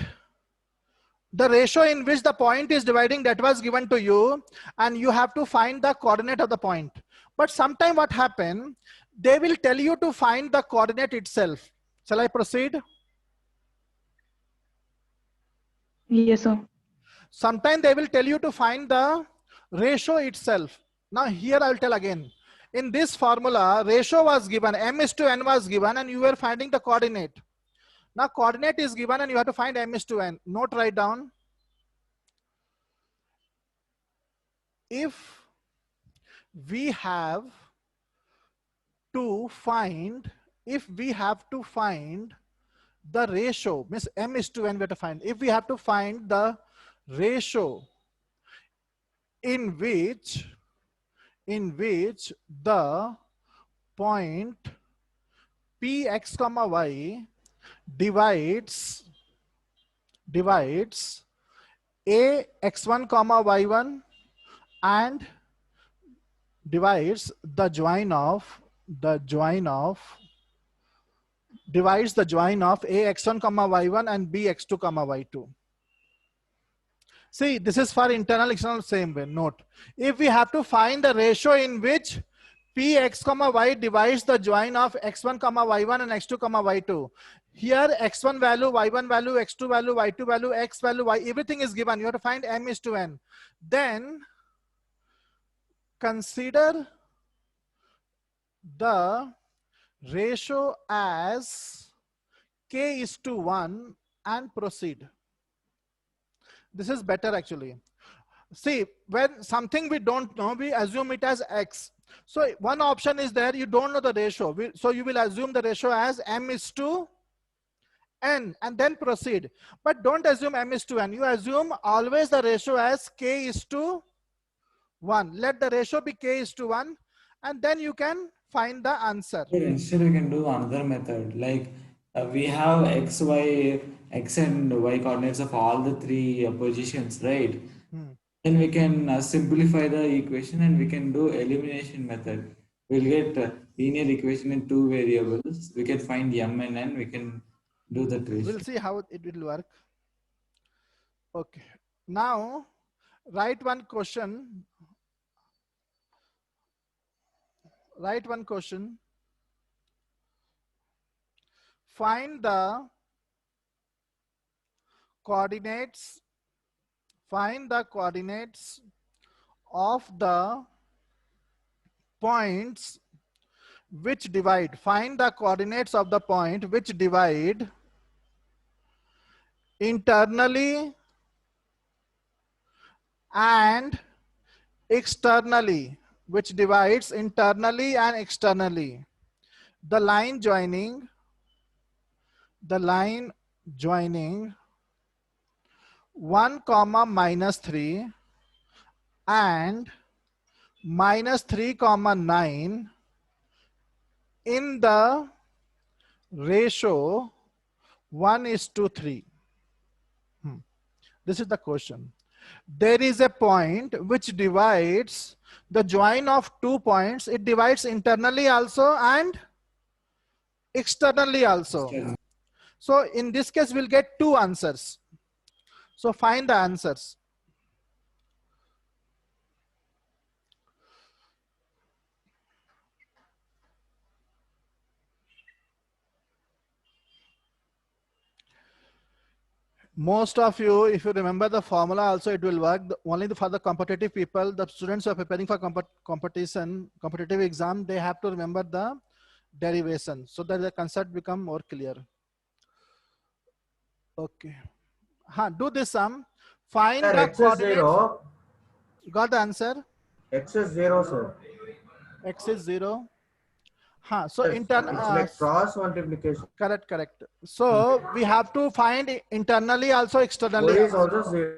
the ratio in which the point is dividing, that was given to you and you have to find the coordinate of the point. But sometime what happen, they will tell you to find the coordinate itself. Shall I proceed? Yes, sir. Sometimes they will tell you to find the ratio itself. Now here I will tell again. In this formula, ratio was given, M is to N was given and you were finding the coordinate. Now coordinate is given and you have to find M is to N. Note, write down. If we have to find, the ratio, means M is to N we have to find. If we have to find the ratio in which the point Px comma y divides a x1 comma y1 and divides the join of a x1 comma y1 and b x2 comma y2. See, this is for internal, external, same way. Note, if we have to find the ratio in which Px comma y divides the join of x1 comma y1 and x2 comma y2. Here x1 value, y1 value, x2 value, y2 value, x value, y, everything is given. You have to find m is to n. Then consider the ratio as k is to 1 and proceed. This is better actually. See, when something we don't know, we assume it as x. So one option is there, you don't know the ratio. So you will assume the ratio as m is to n and then proceed. But don't assume m is to n. You assume always the ratio as k is to 1. Let the ratio be k is to 1 and then you can find the answer. Instead, we can do another method. Like we have x, y, x and y coordinates of all the three positions, right? Then we can simplify the equation and we can do elimination method. We'll get linear equation in two variables. We can find m and n. We can do the ratio. We'll see how it will work. Okay. Now, write one question. Write one question. Find the coordinates. Find the coordinates of the points which divide. Find the coordinates of the point which divide internally and externally, which divides internally and externally. The line joining 1 comma minus 3 and minus 3 comma 9 in the ratio 1 is to 3. This is the question. There is a point which divides the join of 2 points. It divides internally also and externally also. So in this case, we'll get 2 answers. So find the answers. Most of you, if you remember the formula also, it will work. Only for the competitive people, the students who are preparing for competitive exam, they have to remember the derivation so that the concept become more clear. Okay. Do this sum. Find Sir, the x is coordinates. 0. Got the answer? X is 0, sir. X is 0. So Yes, it's like cross multiplication. Correct. So we have to find internally also externally. Y is also 0.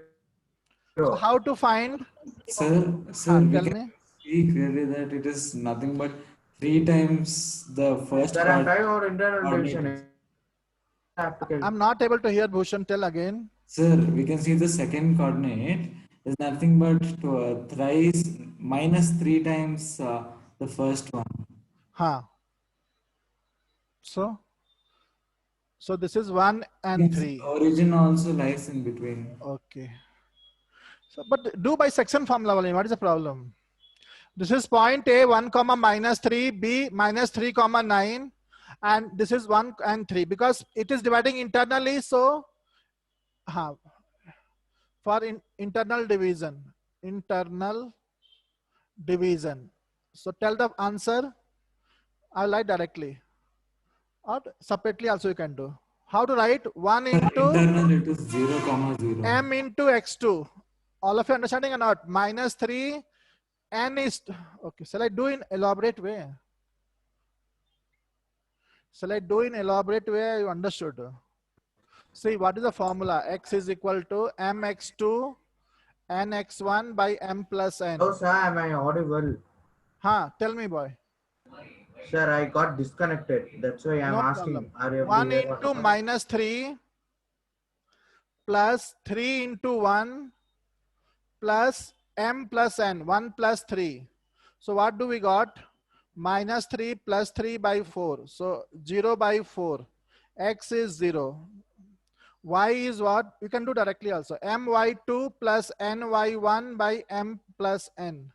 So how to find? Sir, Tell we me. can see clearly that it is nothing but 3 times the first Sir, I'm trying out internal coordinate. division. I'm not able to hear Bhushan. Tell again. Sir, we can see the second coordinate is nothing but thrice minus 3 times the first one. So this is 1 and 3. Origin also lies in between. Okay. So, but do by section formula. What is the problem? This is point A, 1 comma minus 3, B minus 3 comma 9. And this is 1 and 3 because it is dividing internally. So for internal division. So tell the answer. I'll write directly. Or separately also you can do. How to write? 1 into internal, it is 0 comma 0. m into x2. All of you understanding or not? Minus 3 n is okay. Shall I do in elaborate way? You understood. See, what is the formula? X is equal to mx2 nx1 by m plus n. Oh, sir, am I audible? Tell me, boy. Sir, I got disconnected. That's why I'm asking. Are you 1 into minus 3 plus 3 into 1 plus m plus n. 1 plus 3. So what do we got? Minus 3 plus 3 by 4. So 0 by 4. X is 0. Y is what? You can do directly also. My2 plus ny1 by m plus n.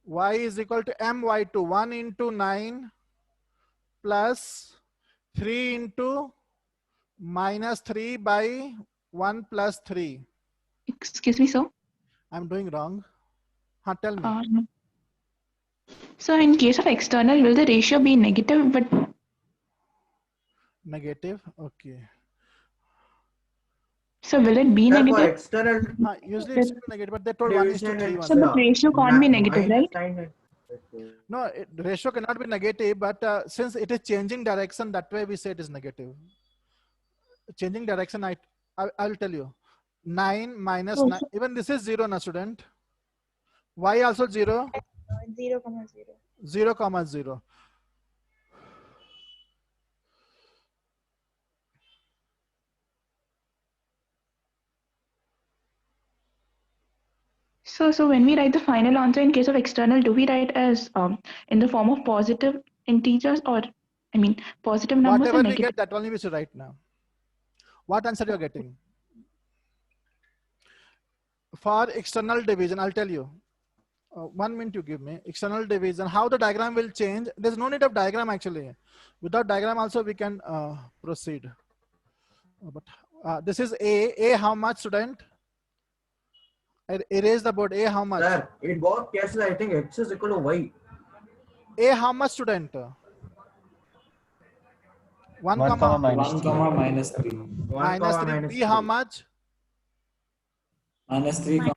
Y is equal to my2, 1 into 9 plus 3 into minus 3 by 1 plus 3. Excuse me, sir. I'm doing wrong. Tell me. No. So in case of external, will the ratio be negative? But Negative. Okay. so will it be Sir, for negative? external Usually it's negative, but they told 1 is to 3 division, So only. the ratio can't be negative, right? No, the ratio cannot be negative, but since it is changing direction, that way we say it is negative. Changing direction, I'll tell you. 9 minus 9, even this is 0, na student. Y also 0. 0, 0. 0, 0. So when we write the final answer in case of external, do we write as in the form of positive integers, or I mean positive numbers or Whatever we negative? get, that only we should write now. What answer you're getting? For external division, I'll tell you. 1 minute you give me. External division, how the diagram will change. There's no need of diagram actually. Without diagram also we can proceed. But this is A. A how much, student? Erase the board. A how much? Sir, in both cases, I think x is equal to y. A how much, student? 1, 1 comma minus 1 3. comma minus 3. minus 3. B how much? Minus 3 comma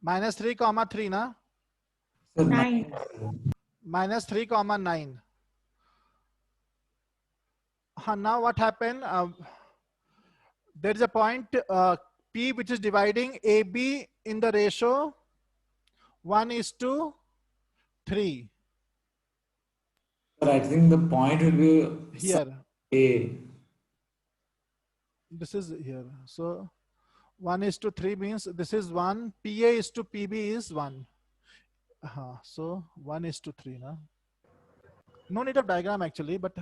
Minus 3 comma 3, na? Sir, 9. Minus 3 comma 9. Now what happened? There is a point P which is dividing AB in the ratio 1 is to 3. Sir, I think the point will be Here. A. This is here. So 1 is to 3 means this is 1. PA is to PB is 1. So 1 is to 3. Na? No need of diagram actually, but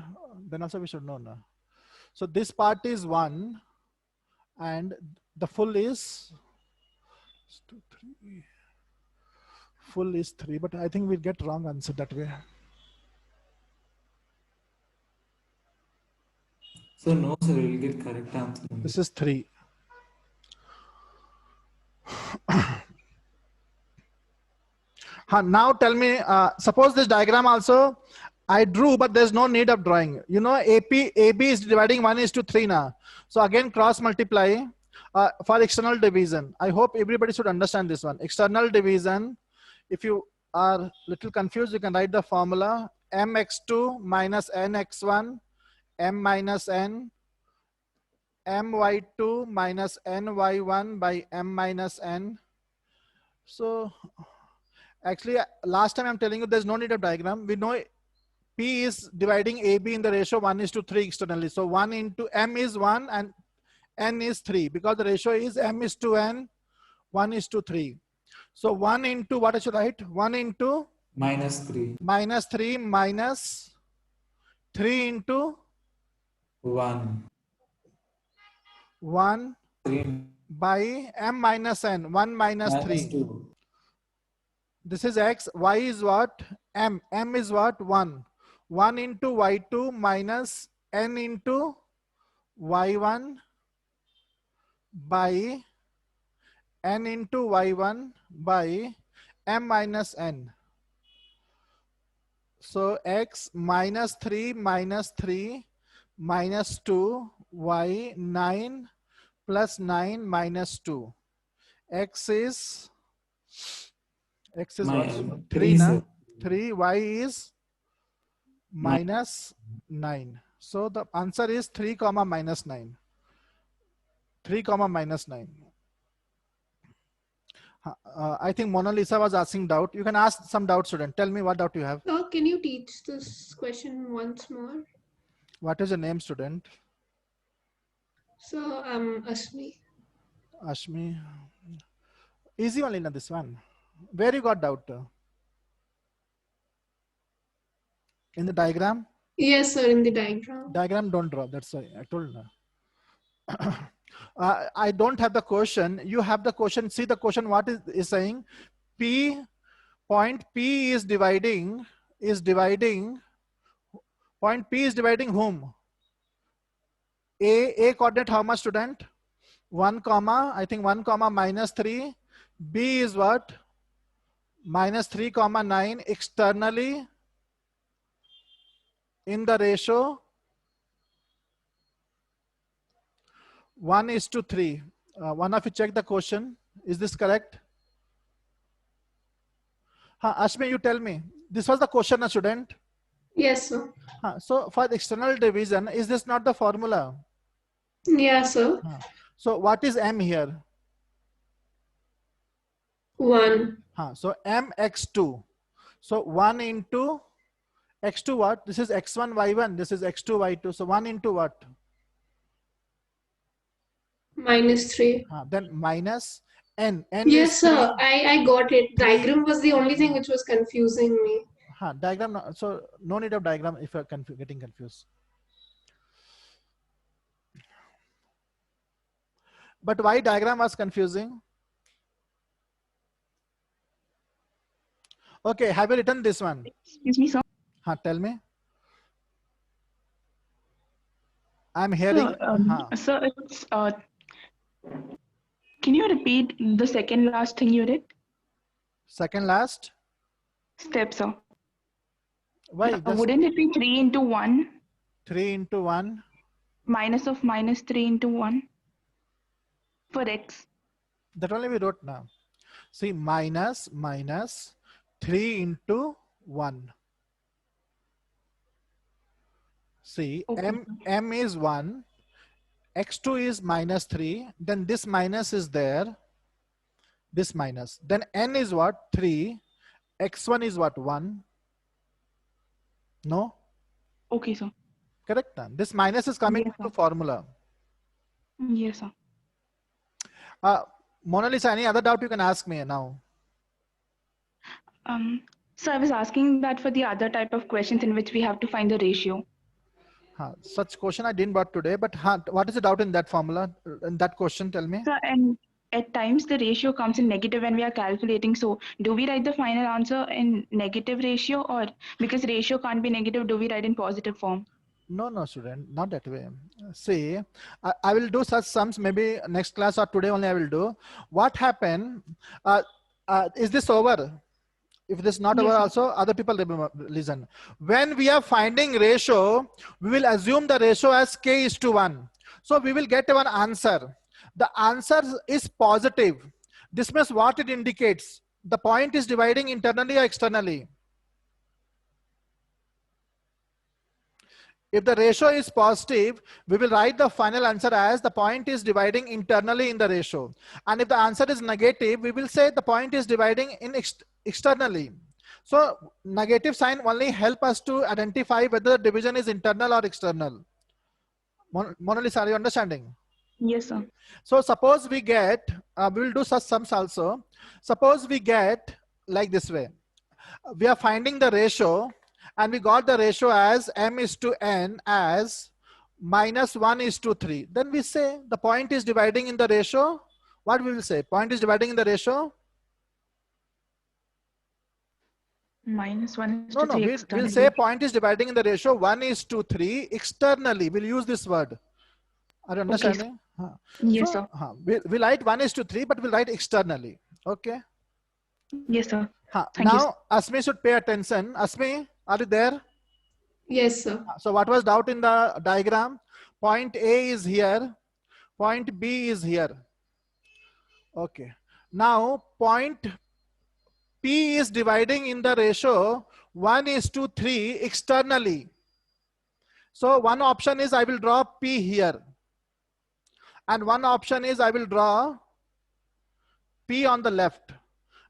then also we should know. Na? So this part is 1 and the full is 2, 3. Full is 3, but I think we'll get wrong answer that way. So no, sir, we'll get correct answer. This is 3. Now tell me, suppose this diagram also I drew, but there's no need of drawing. You know, AB is dividing 1 is to 3 now. So again, cross multiply for external division. I hope everybody should understand this one. External division, if you are little confused, you can write the formula mx2 minus nx1, m minus n, my2 minus ny1 by m minus n. So actually, last time I'm telling you there's no need of diagram. We know P is dividing AB in the ratio 1 is to 3 externally. So 1 into M is 1 and N is 3 because the ratio is M is to N, 1 is to 3. So 1 into what I should write? 1 into minus 3. Minus 3 minus 3 into 1. 1 3 by M minus N, 1 minus 3. 2. This is X. Y is what? M. M is what? 1. 1 into Y2 minus N into Y1 by N into Y1 by M minus N. So X minus 3 minus 3 minus 2 Y 9 plus 9 minus 2. X is what? 3 na? 3. Y is minus 9. So the answer is 3 comma minus 9. 3 comma minus 9. I think Mona Lisa was asking doubt. You can ask some doubt, student. Tell me what doubt you have. So can you teach this question once more? What is your name, student? So Ashmi. Ashmi. Easy only na this one. Where you got doubt? In the diagram? Yes, sir, in the diagram. Diagram don't draw. That's why I told you. I don't have the question. You have the question. See the question. What is saying? Point P is dividing. Point P is dividing whom? A coordinate how much, student? 1 comma, I think 1 comma minus 3. B is what? Minus 3 comma 9 externally in the ratio 1:3. One of you check the question. Is this correct? Ashmi, you tell me. This was the question, student. Yes, sir. So for the external division, is this not the formula? Yeah, sir. So what is M here? 1. So M x2. So 1 into x2 what? This is x1 y1. This is x2 y2. So 1 into what? Minus 3. Then minus n. Yes, is sir. I got it. 3. Diagram was the only thing which was confusing me. Diagram. So no need of diagram if you're getting confused. But why diagram was confusing? Okay, have you written this one? Excuse me, sir. Tell me. I'm hearing. Sir, it's, can you repeat the second last thing you did? Second last? Step, sir. Why? Wouldn't it be 3 into 1? 3 into 1? Minus of minus 3 into 1 for x. That only we wrote now. See, minus 3 into 1. See, Okay. M is 1. X2 is minus 3. Then this minus is there. This minus. Then N is what? 3. X1 is what? 1. No? Okay, sir. Correct. This minus is coming Yes, to formula. Yes, sir. Mona Lisa, any other doubt you can ask me now? So I was asking that for the other type of questions in which we have to find the ratio. Such question I didn't brought today, but what is the doubt in that formula? In that question, tell me. So, and at times the ratio comes in negative when we are calculating. So do we write the final answer in negative ratio, or because ratio can't be negative, do we write in positive form? No, student, not that way. See, I will do such sums maybe next class or today only I will do. What happened? Is this over? If this is not over, also other people listen. When we are finding ratio, we will assume the ratio as k is to 1. So we will get one answer. The answer is positive. This means what it indicates? The point is dividing internally or externally. If the ratio is positive, we will write the final answer as the point is dividing internally in the ratio. And if the answer is negative, we will say the point is dividing in externally. So negative sign only help us to identify whether the division is internal or external. Mona Lisa, are you understanding? Yes, sir. So suppose we get, we will do such sums also. Suppose we get like this way. We are finding the ratio and we got the ratio as m is to n as minus 1 is to 3. Then we say the point is dividing in the ratio. What we will say? Point is dividing in the ratio? Minus 1 is to 3 we'll say point is dividing in the ratio 1 is to 3 externally. We'll use this word. Are you understanding? Okay. Yes, so, sir. We'll write 1 is to 3, but we'll write externally. Okay. Yes, sir. Now, Asmi should pay attention. Asmi, are you there? Yes, sir. So what was doubt in the diagram? Point A is here. Point B is here. Okay. Now, point P is dividing in the ratio 1 is to 3 externally. So one option is I will draw P here. And one option is I will draw P on the left.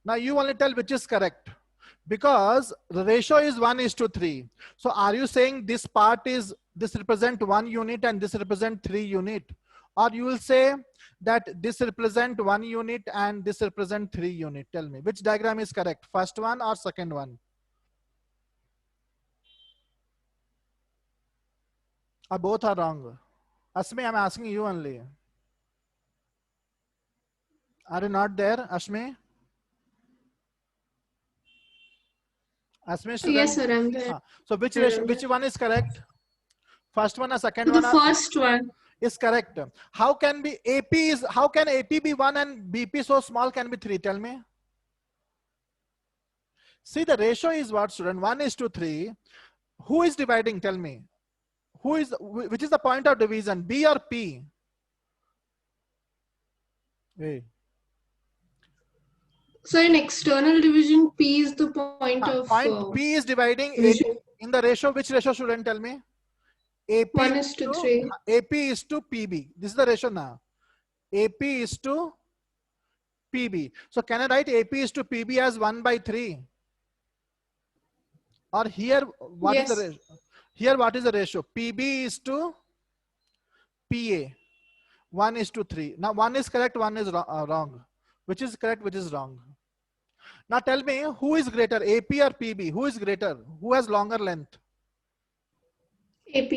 Now you only tell which is correct. Because the ratio is 1 is to 3. So are you saying this part is, this represent 1 unit and this represent 3 unit? Or you will say that this represent 1 unit and this represent 3 unit? Tell me, which diagram is correct? First one or second one? Or both are wrong? Ashmi, I'm asking you only. Are you not there, Ashmi? Ashmi, student? Yes, sir, I'm there. So which Sir, ratio, I'm which there. one is correct? First one or second The one first one. is correct. How can AP be 1 and BP so small can be 3? Tell me. See, the ratio is what, student? 1:3. Who is dividing? Tell me. Which is the point of division? B or P? Hey. So in external division, P is the point of Point P is dividing AP division. in the ratio. Which ratio, student? Tell me. AP 1:3. AP is to PB. This is the ratio now. AP is to PB. So can I write AP is to PB as 1/3? Or here, what is the Yes. ratio? Here, what is the ratio? PB is to PA. 1:3. Now, one is correct, one is wrong. Which is correct, which is wrong? Now, tell me, who is greater, AP or PB? Who is greater? Who has longer length? AP.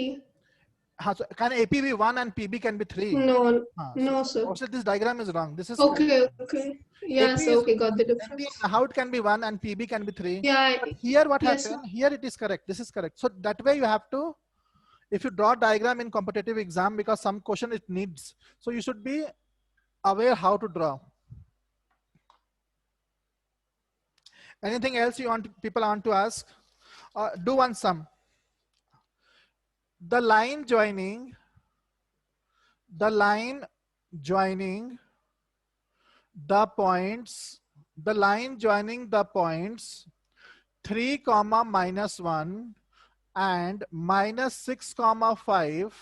So can AP be 1 and PB can be 3? No, no, sir. Also, this diagram is wrong. This is Okay, okay. Yeah, AP sir, is okay, got the difference. how it can be 1 and PB can be 3? Yeah, But here what yes, happened? Here it is correct. This is correct. So that way you have to, if you draw diagram in competitive exam, because some question it needs, so you should be aware how to draw. Anything else people want to ask? Do one sum. The line joining the points 3, -1 and -6, 5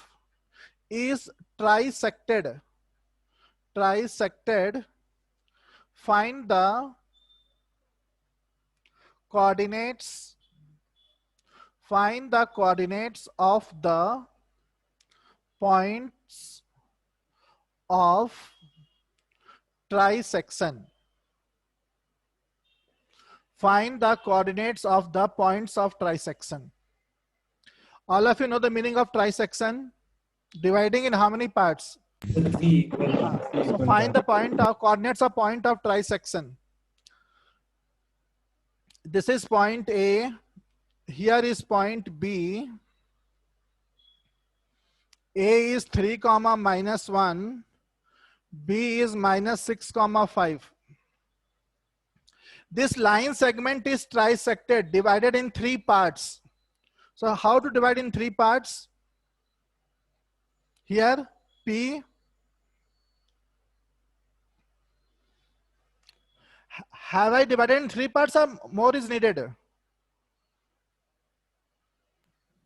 is trisected. Find the coordinates of the points of trisection. Find the coordinates of the points of trisection. All of you know the meaning of trisection? Dividing in how many parts? 3 equal. So find the coordinates of point of trisection. This is point A. Here is point B. A is 3, -1. B is -6, 5. This line segment is trisected, divided in 3 parts. So how to divide in 3 parts? Here, P. Have I divided in 3 parts or more is needed?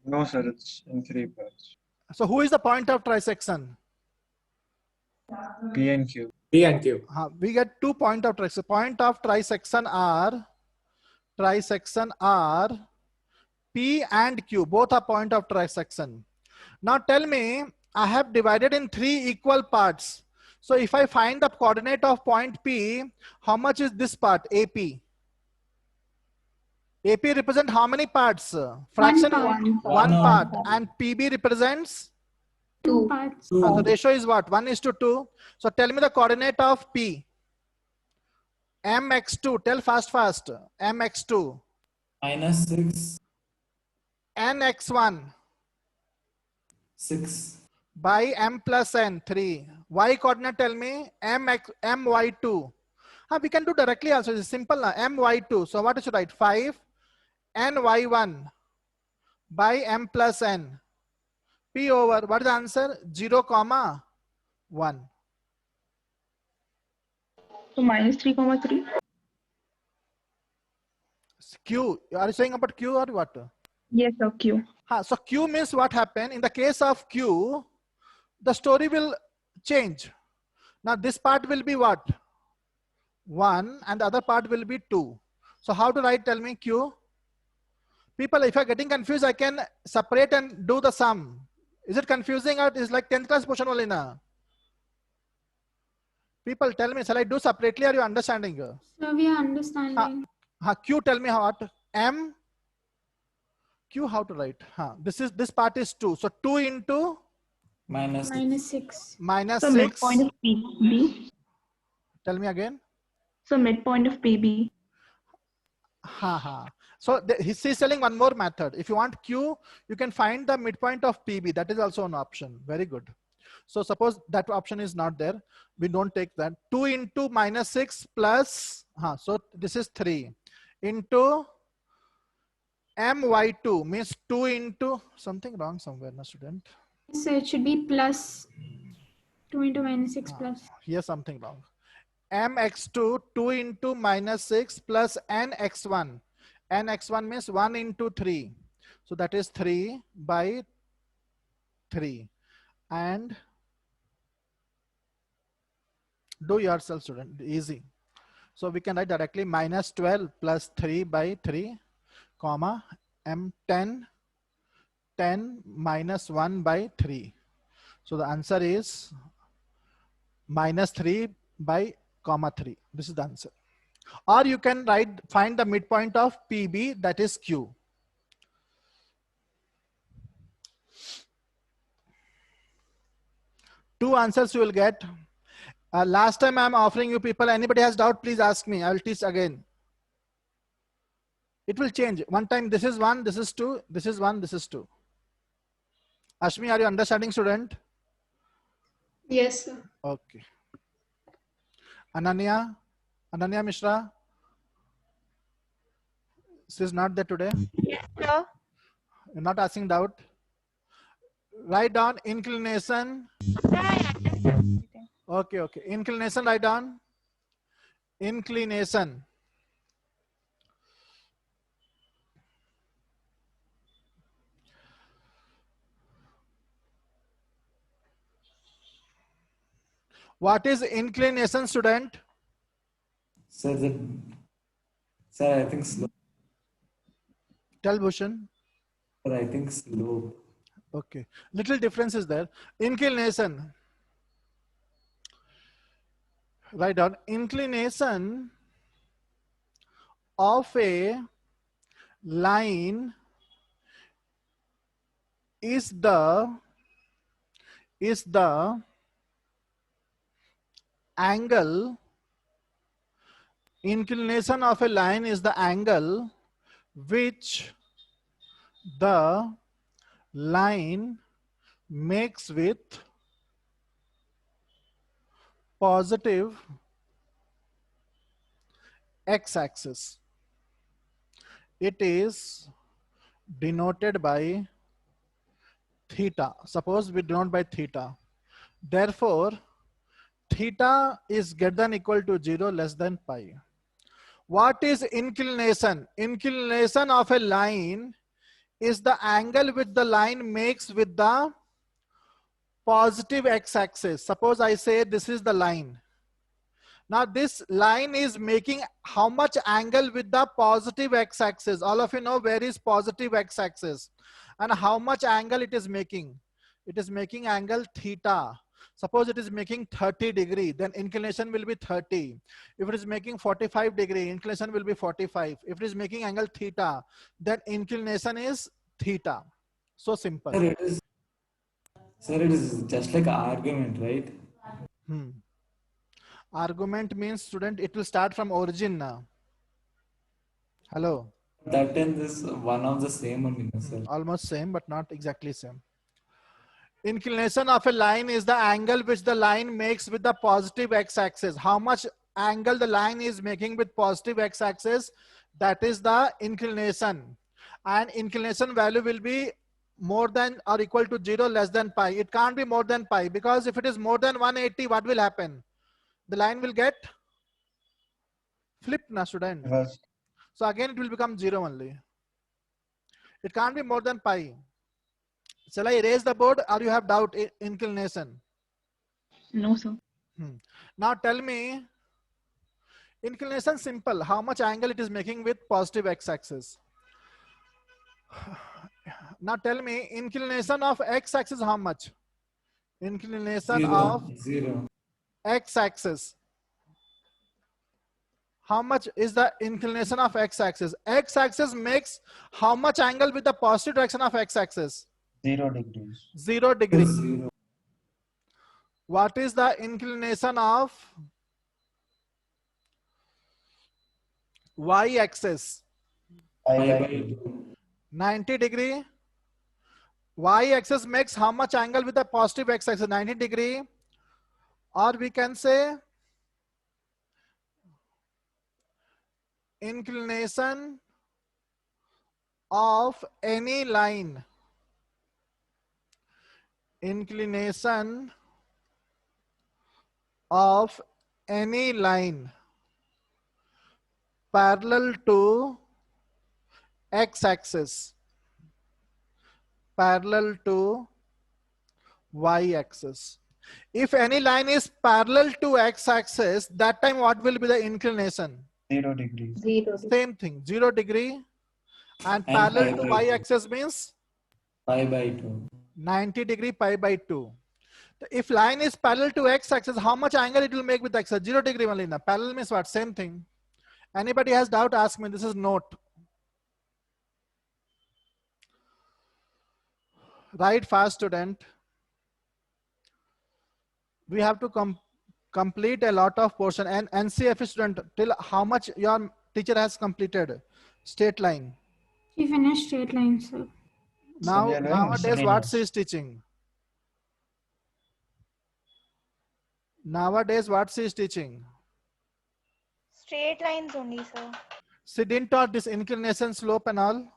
No, sir, it's in 3 parts. So who is the point of trisection? P and Q. P and Q. We get 2 point of trisection. Point of trisection are P and Q. Both are point of trisection. Now tell me, I have divided in 3 equal parts. So if I find the coordinate of point P, how much is this part, AP? AP represent how many parts? Fraction? One part. And PB represents? 2 parts. So the ratio is what? 1:2. So tell me the coordinate of P. Mx2. Tell fast. Mx2. -6. Nx1. 6. By M plus N, 3. Y coordinate, tell me. My2. We can do directly also. It's simple now. My2. So what should I write? 5. Ny1 by M plus N. P over, what is the answer? 0, 1. So -3, 3. Q. Are you saying about Q or what? Yes, sir, Q. So Q means what happened? In the case of Q, the story will change. Now this part will be what? 1 and the other part will be 2. So how to write, tell me, Q? People, if you're getting confused, I can separate and do the sum. Is it confusing or is like 10th class portion only now? People, tell me, shall I do separately? Are you understanding? So we are understanding. Q, tell me what? M. Q, how to write? This part is 2. So 2 into Minus minus 6. Minus So 6. midpoint of PB. Tell me again. So midpoint of PB. So he's telling one more method. If you want Q, you can find the midpoint of PB. That is also an option. Very good. So suppose that option is not there. We don't take that. 2 into minus 6 plus, so this is 3 into my2 means 2 into something wrong somewhere, no student. So it should be plus 2 into minus 6 plus. Here's something wrong. mx2 2 into minus 6 plus nx1. nx1 means 1 into 3. So that is 3 by 3. And do yourself, student, easy. So we can write directly minus 12 plus 3 by 3, comma, m10, 10 minus 1 by 3. So the answer is minus 3 by comma 3. This is the answer. Or you can find the midpoint of PB, that is Q. Two answers you will get. Last time I'm offering you people, anybody has doubt, please ask me. I will teach again. It will change. One time this is 1, this is 2, this is 1, this is 2. Ashmi, are you understanding, student? Yes, sir. Okay. Ananya Mishra. She is not there today. Yes, sir. You're not asking doubt. Write down inclination. Okay. Inclination, write down. Inclination. What is inclination, student? Sir, I think slope. Tell Bhushan. Sir, I think slope. Okay. Little difference is there. Inclination. Write down. Inclination of a line is the angle. Inclination of a line is the angle which the line makes with positive x-axis. It is denoted by theta. Suppose we denote by theta. Therefore, theta is greater than equal to 0, less than pi. What is inclination? Inclination of a line is the angle which the line makes with the positive x-axis. Suppose I say this is the line. Now this line is making how much angle with the positive x-axis? All of you know where is positive x-axis and how much angle it is making. It is making angle theta. Suppose it is making 30 degree, then inclination will be 30. If it is making 45 degree, inclination will be 45. If it is making angle theta, then inclination is theta. So simple. Sir, it is just like argument, right? Argument means, student, it will start from origin now. Hello. That and this one of the same only, sir. Almost same, but not exactly same. Inclination of a line is the angle which the line makes with the positive x-axis. How much angle the line is making with positive x-axis, that is the inclination. And inclination value will be more than or equal to 0, less than pi. It can't be more than pi, because if it is more than 180, what will happen? The line will get flipped, na, student. So again it will become 0 only. It can't be more than pi. Shall I erase the board, or you have doubt inclination? No, sir. Now tell me, inclination simple. How much angle it is making with positive x-axis? Now tell me, inclination of x-axis how much? Inclination of 0. x-axis. How much is the inclination of x-axis? X-axis makes how much angle with the positive direction of x-axis? 0 degrees. 0 degree. 0. What is the inclination of y-axis? Pi by 2. 90 degree. Y-axis makes how much angle with the positive x-axis? 90 degree. Or we can say inclination of any line. Inclination of any line parallel to x-axis, parallel to y-axis. If any line is parallel to x-axis, that time what will be the inclination? 0 degrees. Same thing, 0 degree. And And parallel pi to by 2. y-axis means Pi by 2. 90 degree, pi by 2. If line is parallel to x-axis, how much angle it will make with x-axis? 0 degree only. Parallel means what? Same thing. Anybody has doubt, ask me. This is note. Right fast, student. We have to complete a lot of portion. And NCF student, till how much your teacher has completed? Straight line. She finished straight line, sir. Now, we are doing nowadays, what miscellaneous. she is teaching? Nowadays, what she is teaching? Straight lines only, sir. She didn't taught this inclination, slope and all.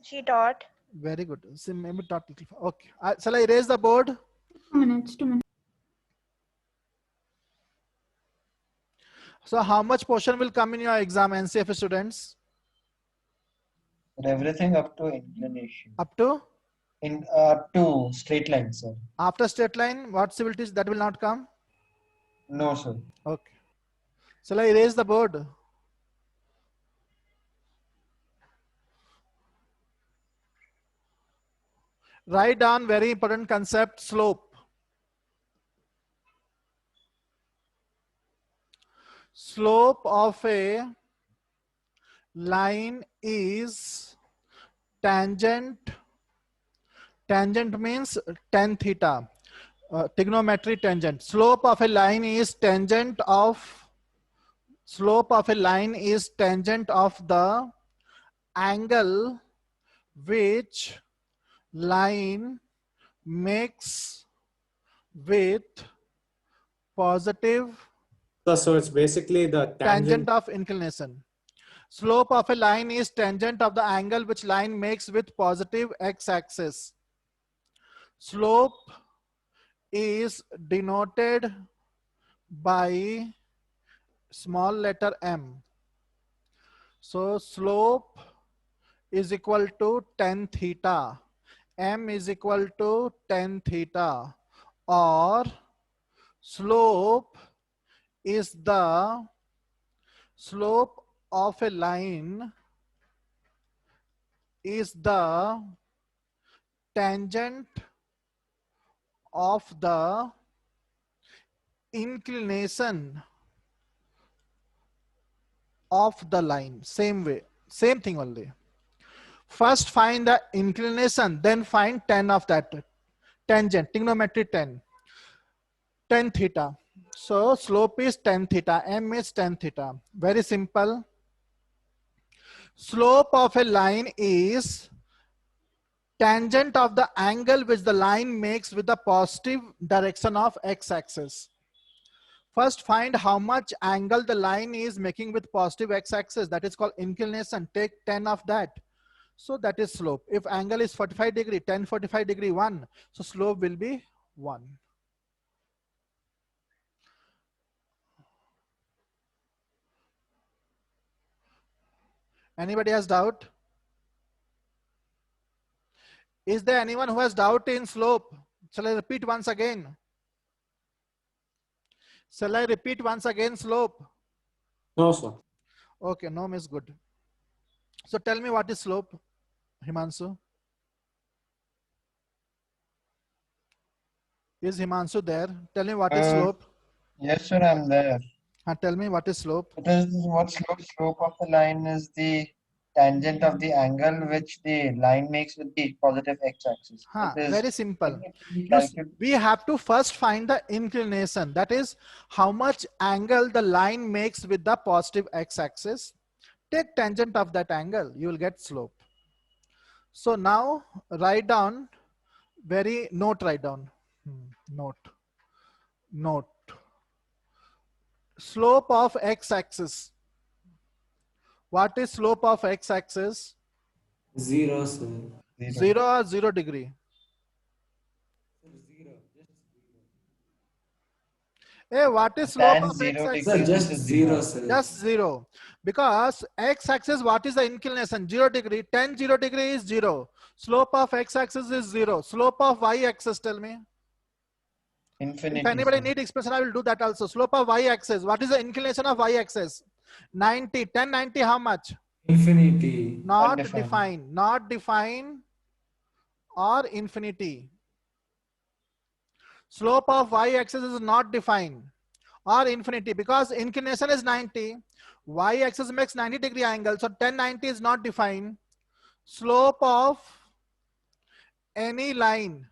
She taught. Very good. She maybe taught little. Okay. Shall I erase the board? 2 minutes, 2 minutes. So how much portion will come in your exam, NCF students? Everything up to inclination. Up to? Up to straight line, sir. After straight line, what she will teach? That will not come? No, sir. Okay. Shall I erase the board? Write down very important concept, slope. Slope of a line is tangent. Tangent means tan theta. Trigonometry tangent. Slope of a line is tangent of the angle which line makes with positive So it's basically the tangent of inclination. Slope of a line is tangent of the angle which line makes with positive x-axis. Slope is denoted by small letter m. So slope is equal to tan theta. M is equal to tan theta, or slope is the slope of a line is the tangent of the inclination of the line. Same way, same thing only. First find the inclination, then find tan of that tangent, trigonometry tan theta. So slope is tan theta, m is tan theta. Very simple. Slope of a line is tangent of the angle which the line makes with the positive direction of x-axis. First find how much angle the line is making with positive x-axis. That is called inclination. Take tan of that. So that is slope. If angle is 45 degree, tan 45 degree 1. So slope will be 1. Anybody has doubt? Is there anyone who has doubt in slope? Shall I repeat once again? Shall I repeat once again slope? No, sir. Okay, no is good. So tell me what is slope, Himanshu? Is Himanshu there? Tell me what is slope. Yes, sir, I'm there. Tell me what is slope. It is what slope of the line is the tangent of the angle which the line makes with the positive x-axis. Huh, It is very simple. technically You s- calculated. we have to first find the inclination. That is how much angle the line makes with the positive x-axis. Take tangent of that angle, you will get slope. So now write down, write down. Note. Slope of x-axis. What is slope of x-axis? 0, sir. 0 or 0 degree? Hey, what is slope Tan of 0 x-axis? Sir, degree. just This is 0, sir. Just 0. Because x-axis, what is the inclination? 0 degree. Tan 0 degree is 0. Slope of x-axis is 0. Slope of y-axis, tell me. Infinity. If anybody sir. need expression, I will do that also. Slope of y-axis. What is the inclination of y-axis? 90. 10, 90, how much? Infinity. Not Undefined. define. Not define or infinity. Slope of y-axis is not defined or infinity because inclination is 90. Y-axis makes 90 degree angle. So 1090 is not defined. Slope of any line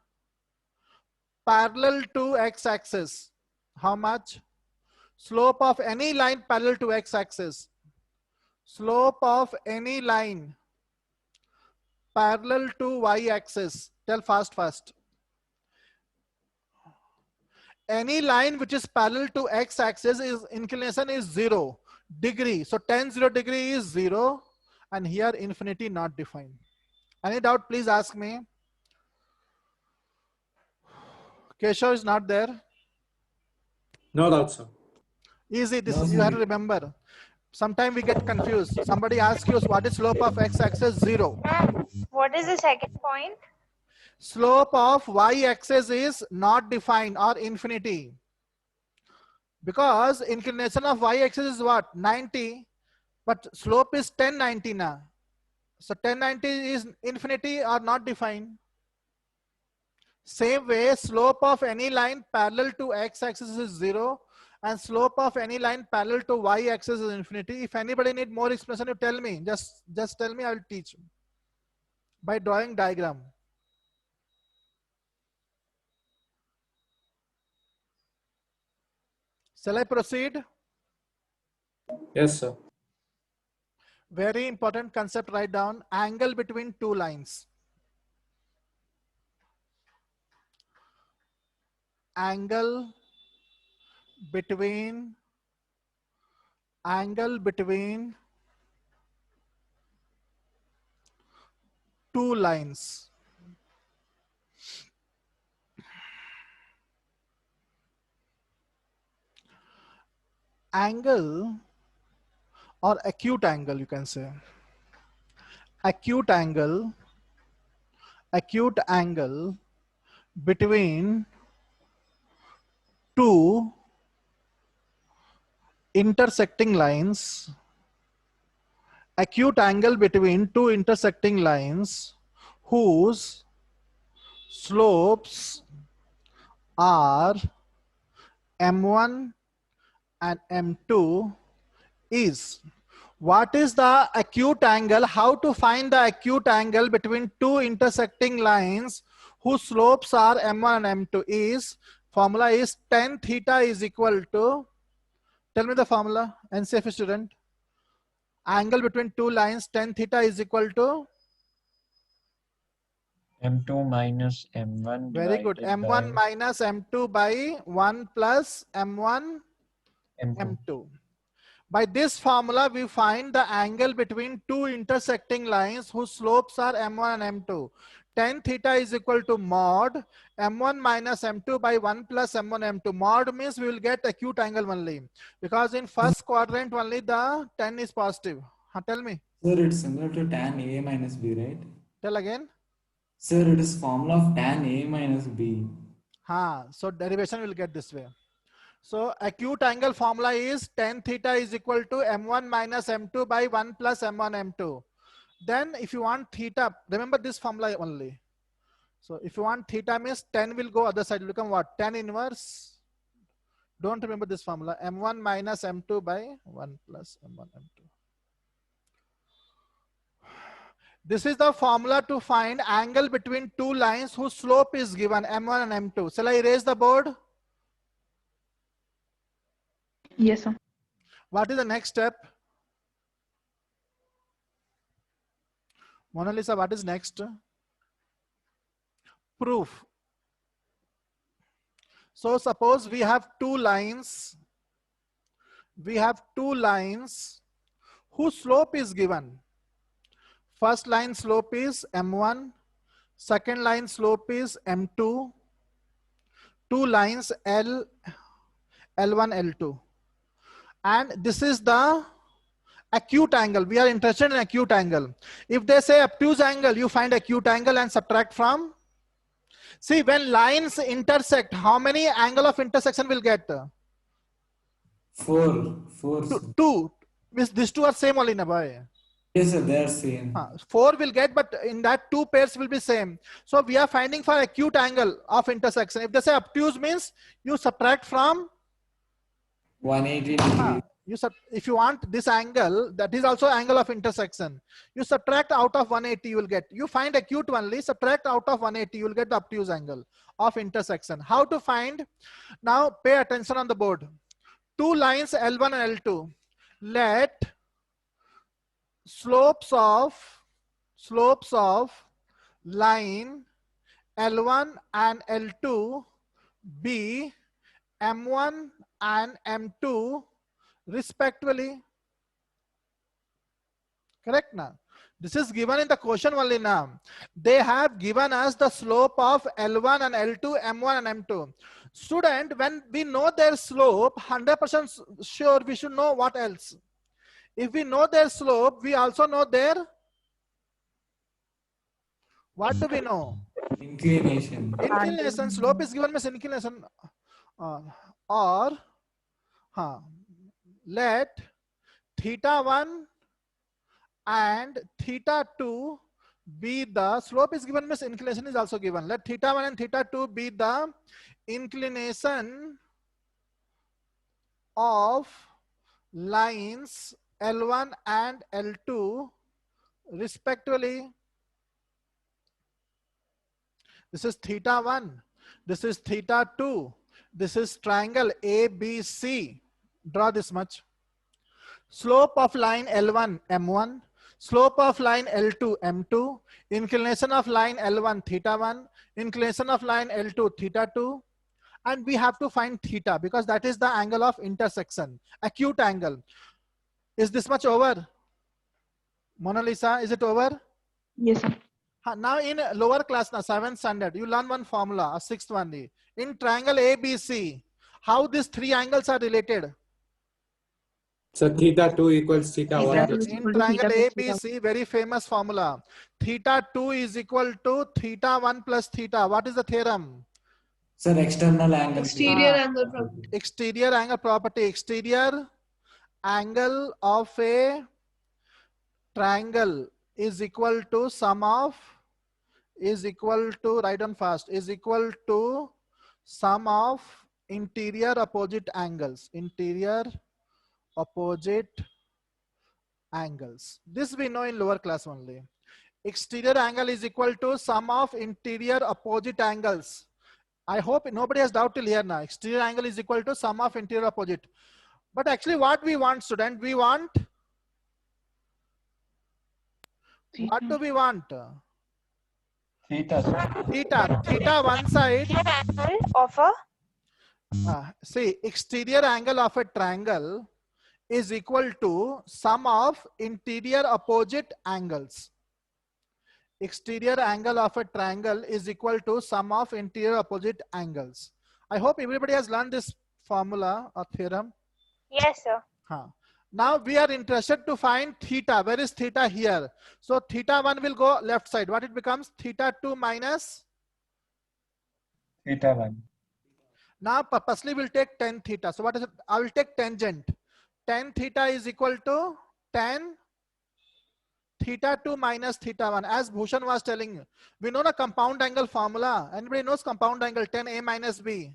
parallel to x-axis. How much? Slope of any line parallel to x-axis. Slope of any line parallel to y-axis. Tell fast. Any line which is parallel to x-axis is inclination is 0 degree. So tan 0 degree is 0 and here infinity not defined. Any doubt, please ask me. Keshav is not there. No doubt, sir. Easy, this No, you have sir. to remember. Sometimes we get confused. Somebody asks you what is slope of x-axis? 0. What is the second point? Slope of y-axis is not defined or infinity. Because inclination of y-axis is what? 90. But slope is 1090 now. So 1090 is infinity or not defined. Same way, slope of any line parallel to x-axis is 0 and slope of any line parallel to y-axis is infinity. If anybody need more explanation, you tell me. Just tell me, I will teach by drawing diagram. Shall I proceed? Yes, sir. Very important concept, write down. Angle between two lines. Angle between two lines. Angle or acute angle, you can say. Acute angle between two intersecting lines. Acute angle between two intersecting lines whose slopes are m1 and m2 is. What is the acute angle? How to find the acute angle between two intersecting lines whose slopes are m1 and m2 is, formula is tan theta is equal to, tell me the formula, NCF student. Angle between two lines, tan theta is equal to? M2 minus M1 Very good. divided M1 by minus M2 by 1 plus M1 M2. M2. By this formula, we find the angle between two intersecting lines whose slopes are M1 and M2. Tan theta is equal to mod M1 minus M2 by 1 plus M1 M2. Mod means we will get acute angle only. Because in first quadrant only the tan is positive. Tell me. Sir, it's similar to tan A minus B, right? Tell again. Sir, it is formula of tan A minus B. So derivation will get this way. So acute angle formula is tan theta is equal to M1 minus M2 by 1 plus M1 M2. Then if you want theta, remember this formula only. So if you want theta means tan will go other side, become what? Tan inverse. Don't remember this formula. M1 minus M2 by 1 plus M1 M2. This is the formula to find angle between two lines whose slope is given M1 and M2. Shall I erase the board? Yes, sir. What is the next step? Mona Lisa, what is next? Proof. So suppose we have two lines. We have two lines whose slope is given. First line slope is M1. Second line slope is M2. Two lines L, L1, L2. And this is the acute angle. We are interested in acute angle. If they say obtuse angle, you find acute angle and subtract from. See, when lines intersect, how many angle of intersection will get? Four. Two. These two are same only, na boy. Yes, sir, they are same. 4 will get, but in that two pairs will be same. So we are finding for acute angle of intersection. If they say obtuse means you subtract from 180 degree. If you want this angle, that is also angle of intersection. You subtract out of 180, you will get. You find acute only, subtract out of 180, you will get the obtuse angle of intersection. How to find? Now pay attention on the board. Two lines L1 and L2. Let slopes of line L1 and L2 be M1 and M2 respectively. Correct now? This is given in the question only now. They have given us the slope of L1 and L2, M1 and M2. Student, when we know their slope, 100% sure we should know what else. If we know their slope, we also know their, what do we know? Inclination. Inclination. Slope is given as inclination. Let theta 1 and theta 2 be the, slope is given means inclination is also given. Let theta 1 and theta 2 be the inclination of lines L1 and L2 respectively. This is theta 1. This is theta 2. This is triangle ABC. Draw this much. Slope of line L1, M1. Slope of line L2, M2. Inclination of line L1, theta 1. Inclination of line L2, theta 2. And we have to find theta because that is the angle of intersection, acute angle. Is this much over? Mona Lisa, is it over? Yes, sir. Now in lower class, now 7th standard, you learn one formula, a 6th one. In triangle ABC, how these three angles are related? So theta 2 equals theta 1 plus In triangle ABC, very famous formula. Theta 2 is equal to theta 1 plus theta. What is the theorem? Sir, external angle. Exterior angle property. Exterior angle property. Exterior angle of a triangle is equal to sum of, is equal to, write down fast, is equal to sum of interior opposite angles. Interior opposite angles. This we know in lower class only. Exterior angle is equal to sum of interior opposite angles. I hope nobody has doubt till here now. Exterior angle is equal to sum of interior opposite. But actually what we want, student, we want, what do we want? Theta. Theta. Theta one side. Of a? See, exterior angle of a triangle is equal to sum of interior opposite angles. Exterior angle of a triangle is equal to sum of interior opposite angles. I hope everybody has learned this formula or theorem. Yes, sir. Now we are interested to find theta. Where is theta here? So theta 1 will go left side. What it becomes? Theta 2 minus Theta 1. Now purposely we'll take tan theta. So what is it? I will take tangent. Tan theta is equal to tan theta 2 minus theta 1. As Bhushan was telling you, we know the compound angle formula. Anybody knows compound angle? Tan A minus B.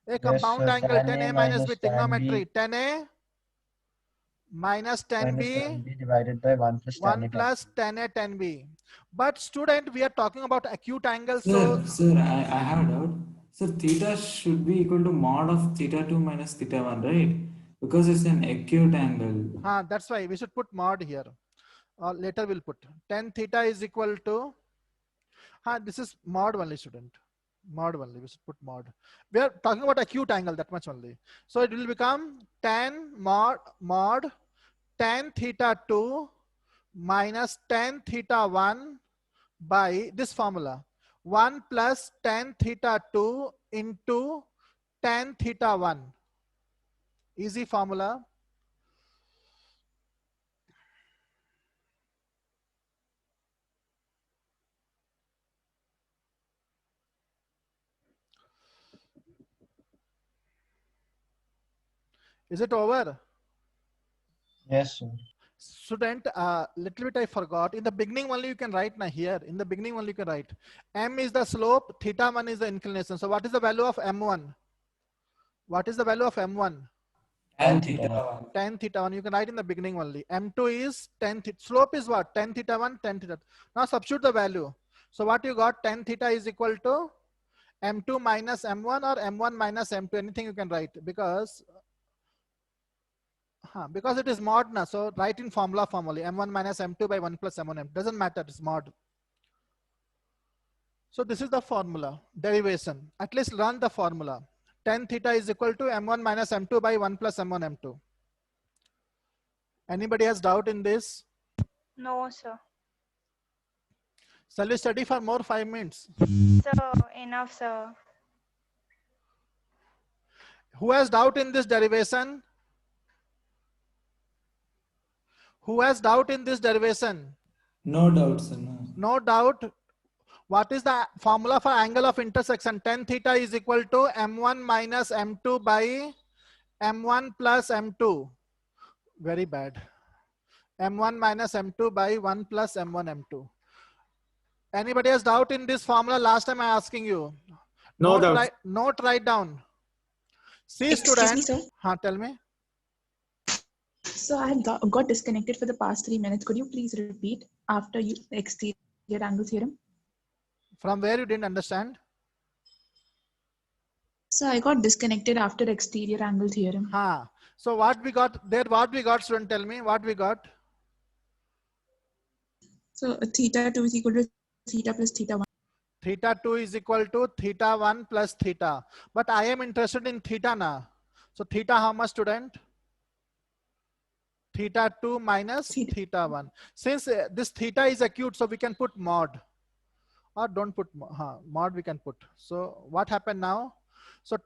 A compound sir, angle tan tan A A minus B minus tan trigonometry. B. Tan A minus 10b, 10b divided by 1 plus 10 1 plus 10a 10b. But student, we are talking about acute angle. Sir, I have a doubt. Sir, theta should be equal to mod of theta 2 minus theta 1, right? Because it's an acute angle. That's why we should put mod here. Later we'll put 10 theta is equal to, this is mod only, student. Mod only, we should put mod. We are talking about acute angle, that much only. So it will become 10 mod 10 theta 2 minus 10 theta 1 by this formula. 1 plus 10 theta 2 into 10 theta 1. Easy formula. Is it over? Yes, sir. Student, little bit I forgot. In the beginning only you can write now here. In the beginning only you can write. M is the slope, theta 1 is the inclination. So what is the value of M1? What is the value of M1? Tan theta 1. Tan theta 1. You can write in the beginning only. M2 is tan theta. Slope is what? Tan theta 1, tan theta. Now substitute the value. So what you got? Tan theta is equal to M2 minus M1 or M1 minus M2. Anything you can write because it is mod now. So write in formula form only. M1 minus M2 by 1 plus M1 M. Doesn't matter. It's mod. So this is the formula derivation. At least run the formula. Tan theta is equal to M1 minus M2 by 1 plus M1 M2. Anybody has doubt in this? No, sir. Shall we study for more 5 minutes? Sir, enough, sir. Who has doubt in this derivation? Who has doubt in this derivation? No doubt, sir. No. No doubt. What is the formula for angle of intersection? Tan theta is equal to M1 minus M2 by M1 plus M2. Very bad. M1 minus M2 by 1 plus M1 M2. Anybody has doubt in this formula? Last time I asking you. No doubt. Note write down. See, Excuse me, student. sir. Tell me. So I got disconnected for the past 3 minutes. Could you please repeat after you exterior angle theorem? From where you didn't understand? So I got disconnected after exterior angle theorem. So what we got there? What we got, student? Tell me what we got. So theta 2 is equal to theta plus theta 1. Theta 2 is equal to theta 1 plus theta. But I am interested in theta now. So theta how much, student? Theta 2 minus theta 1. Since this theta is acute, so we can put mod. Or don't put mod, we can put. So what happened now? So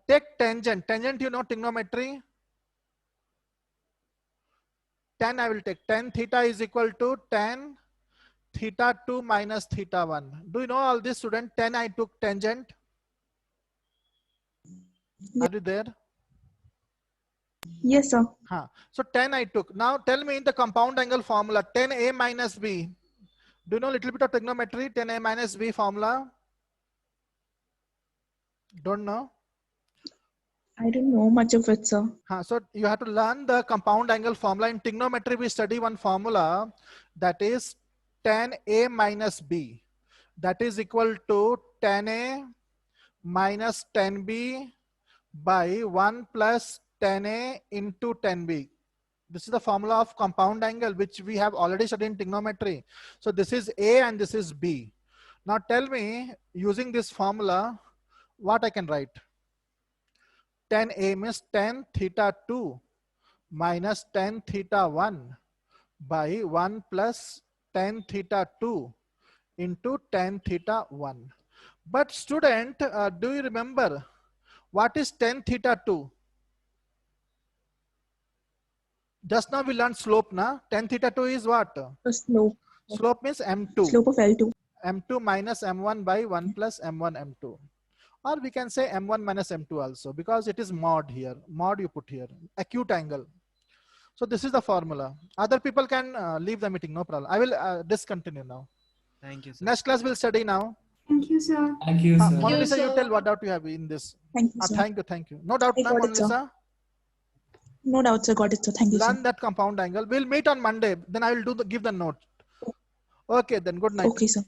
take tangent. Tangent, you know trigonometry. Tan I will take. Tan theta is equal to tan theta 2 minus theta 1. Do you know all this, student? Tan I took tangent. Are you there? Yes, sir. So tan I took. Now tell me in the compound angle formula, tan A minus B. Do you know a little bit of trigonometry? Tan A minus B formula? Don't know? I don't know much of it, sir. So you have to learn the compound angle formula. In trigonometry, we study one formula that is tan A minus B. That is equal to tan A minus tan B by 1 plus tan A into tan B. This is the formula of compound angle, which we have already studied in trigonometry. So this is A and this is B. Now tell me, using this formula, what I can write? Tan A means tan theta 2 minus tan theta 1 by 1 plus tan theta 2 into tan theta 1. But student, do you remember what is tan theta 2? Just now we learned slope, na? Tan theta 2 is what? Slope. Slope means M2. Slope of L2. M2 minus M1 by 1 plus M1 M2. Or we can say M1 minus M2 also, because it is mod here. Mod you put here. Acute angle. So this is the formula. Other people can leave the meeting, no problem. I will discontinue now. Thank you, sir. Next class we'll study now. Thank you, sir. Thank you, sir. Mona Lisa, you tell what doubt you have in this. Thank you, sir. Thank you, thank you. No doubt, I na, got Mona it, sir. Lisa? No doubt, sir. Got it, sir. Thank you, sir. Learn that compound angle. We'll meet on Monday. Then I will give the note. Okay, then good night. Okay, sir.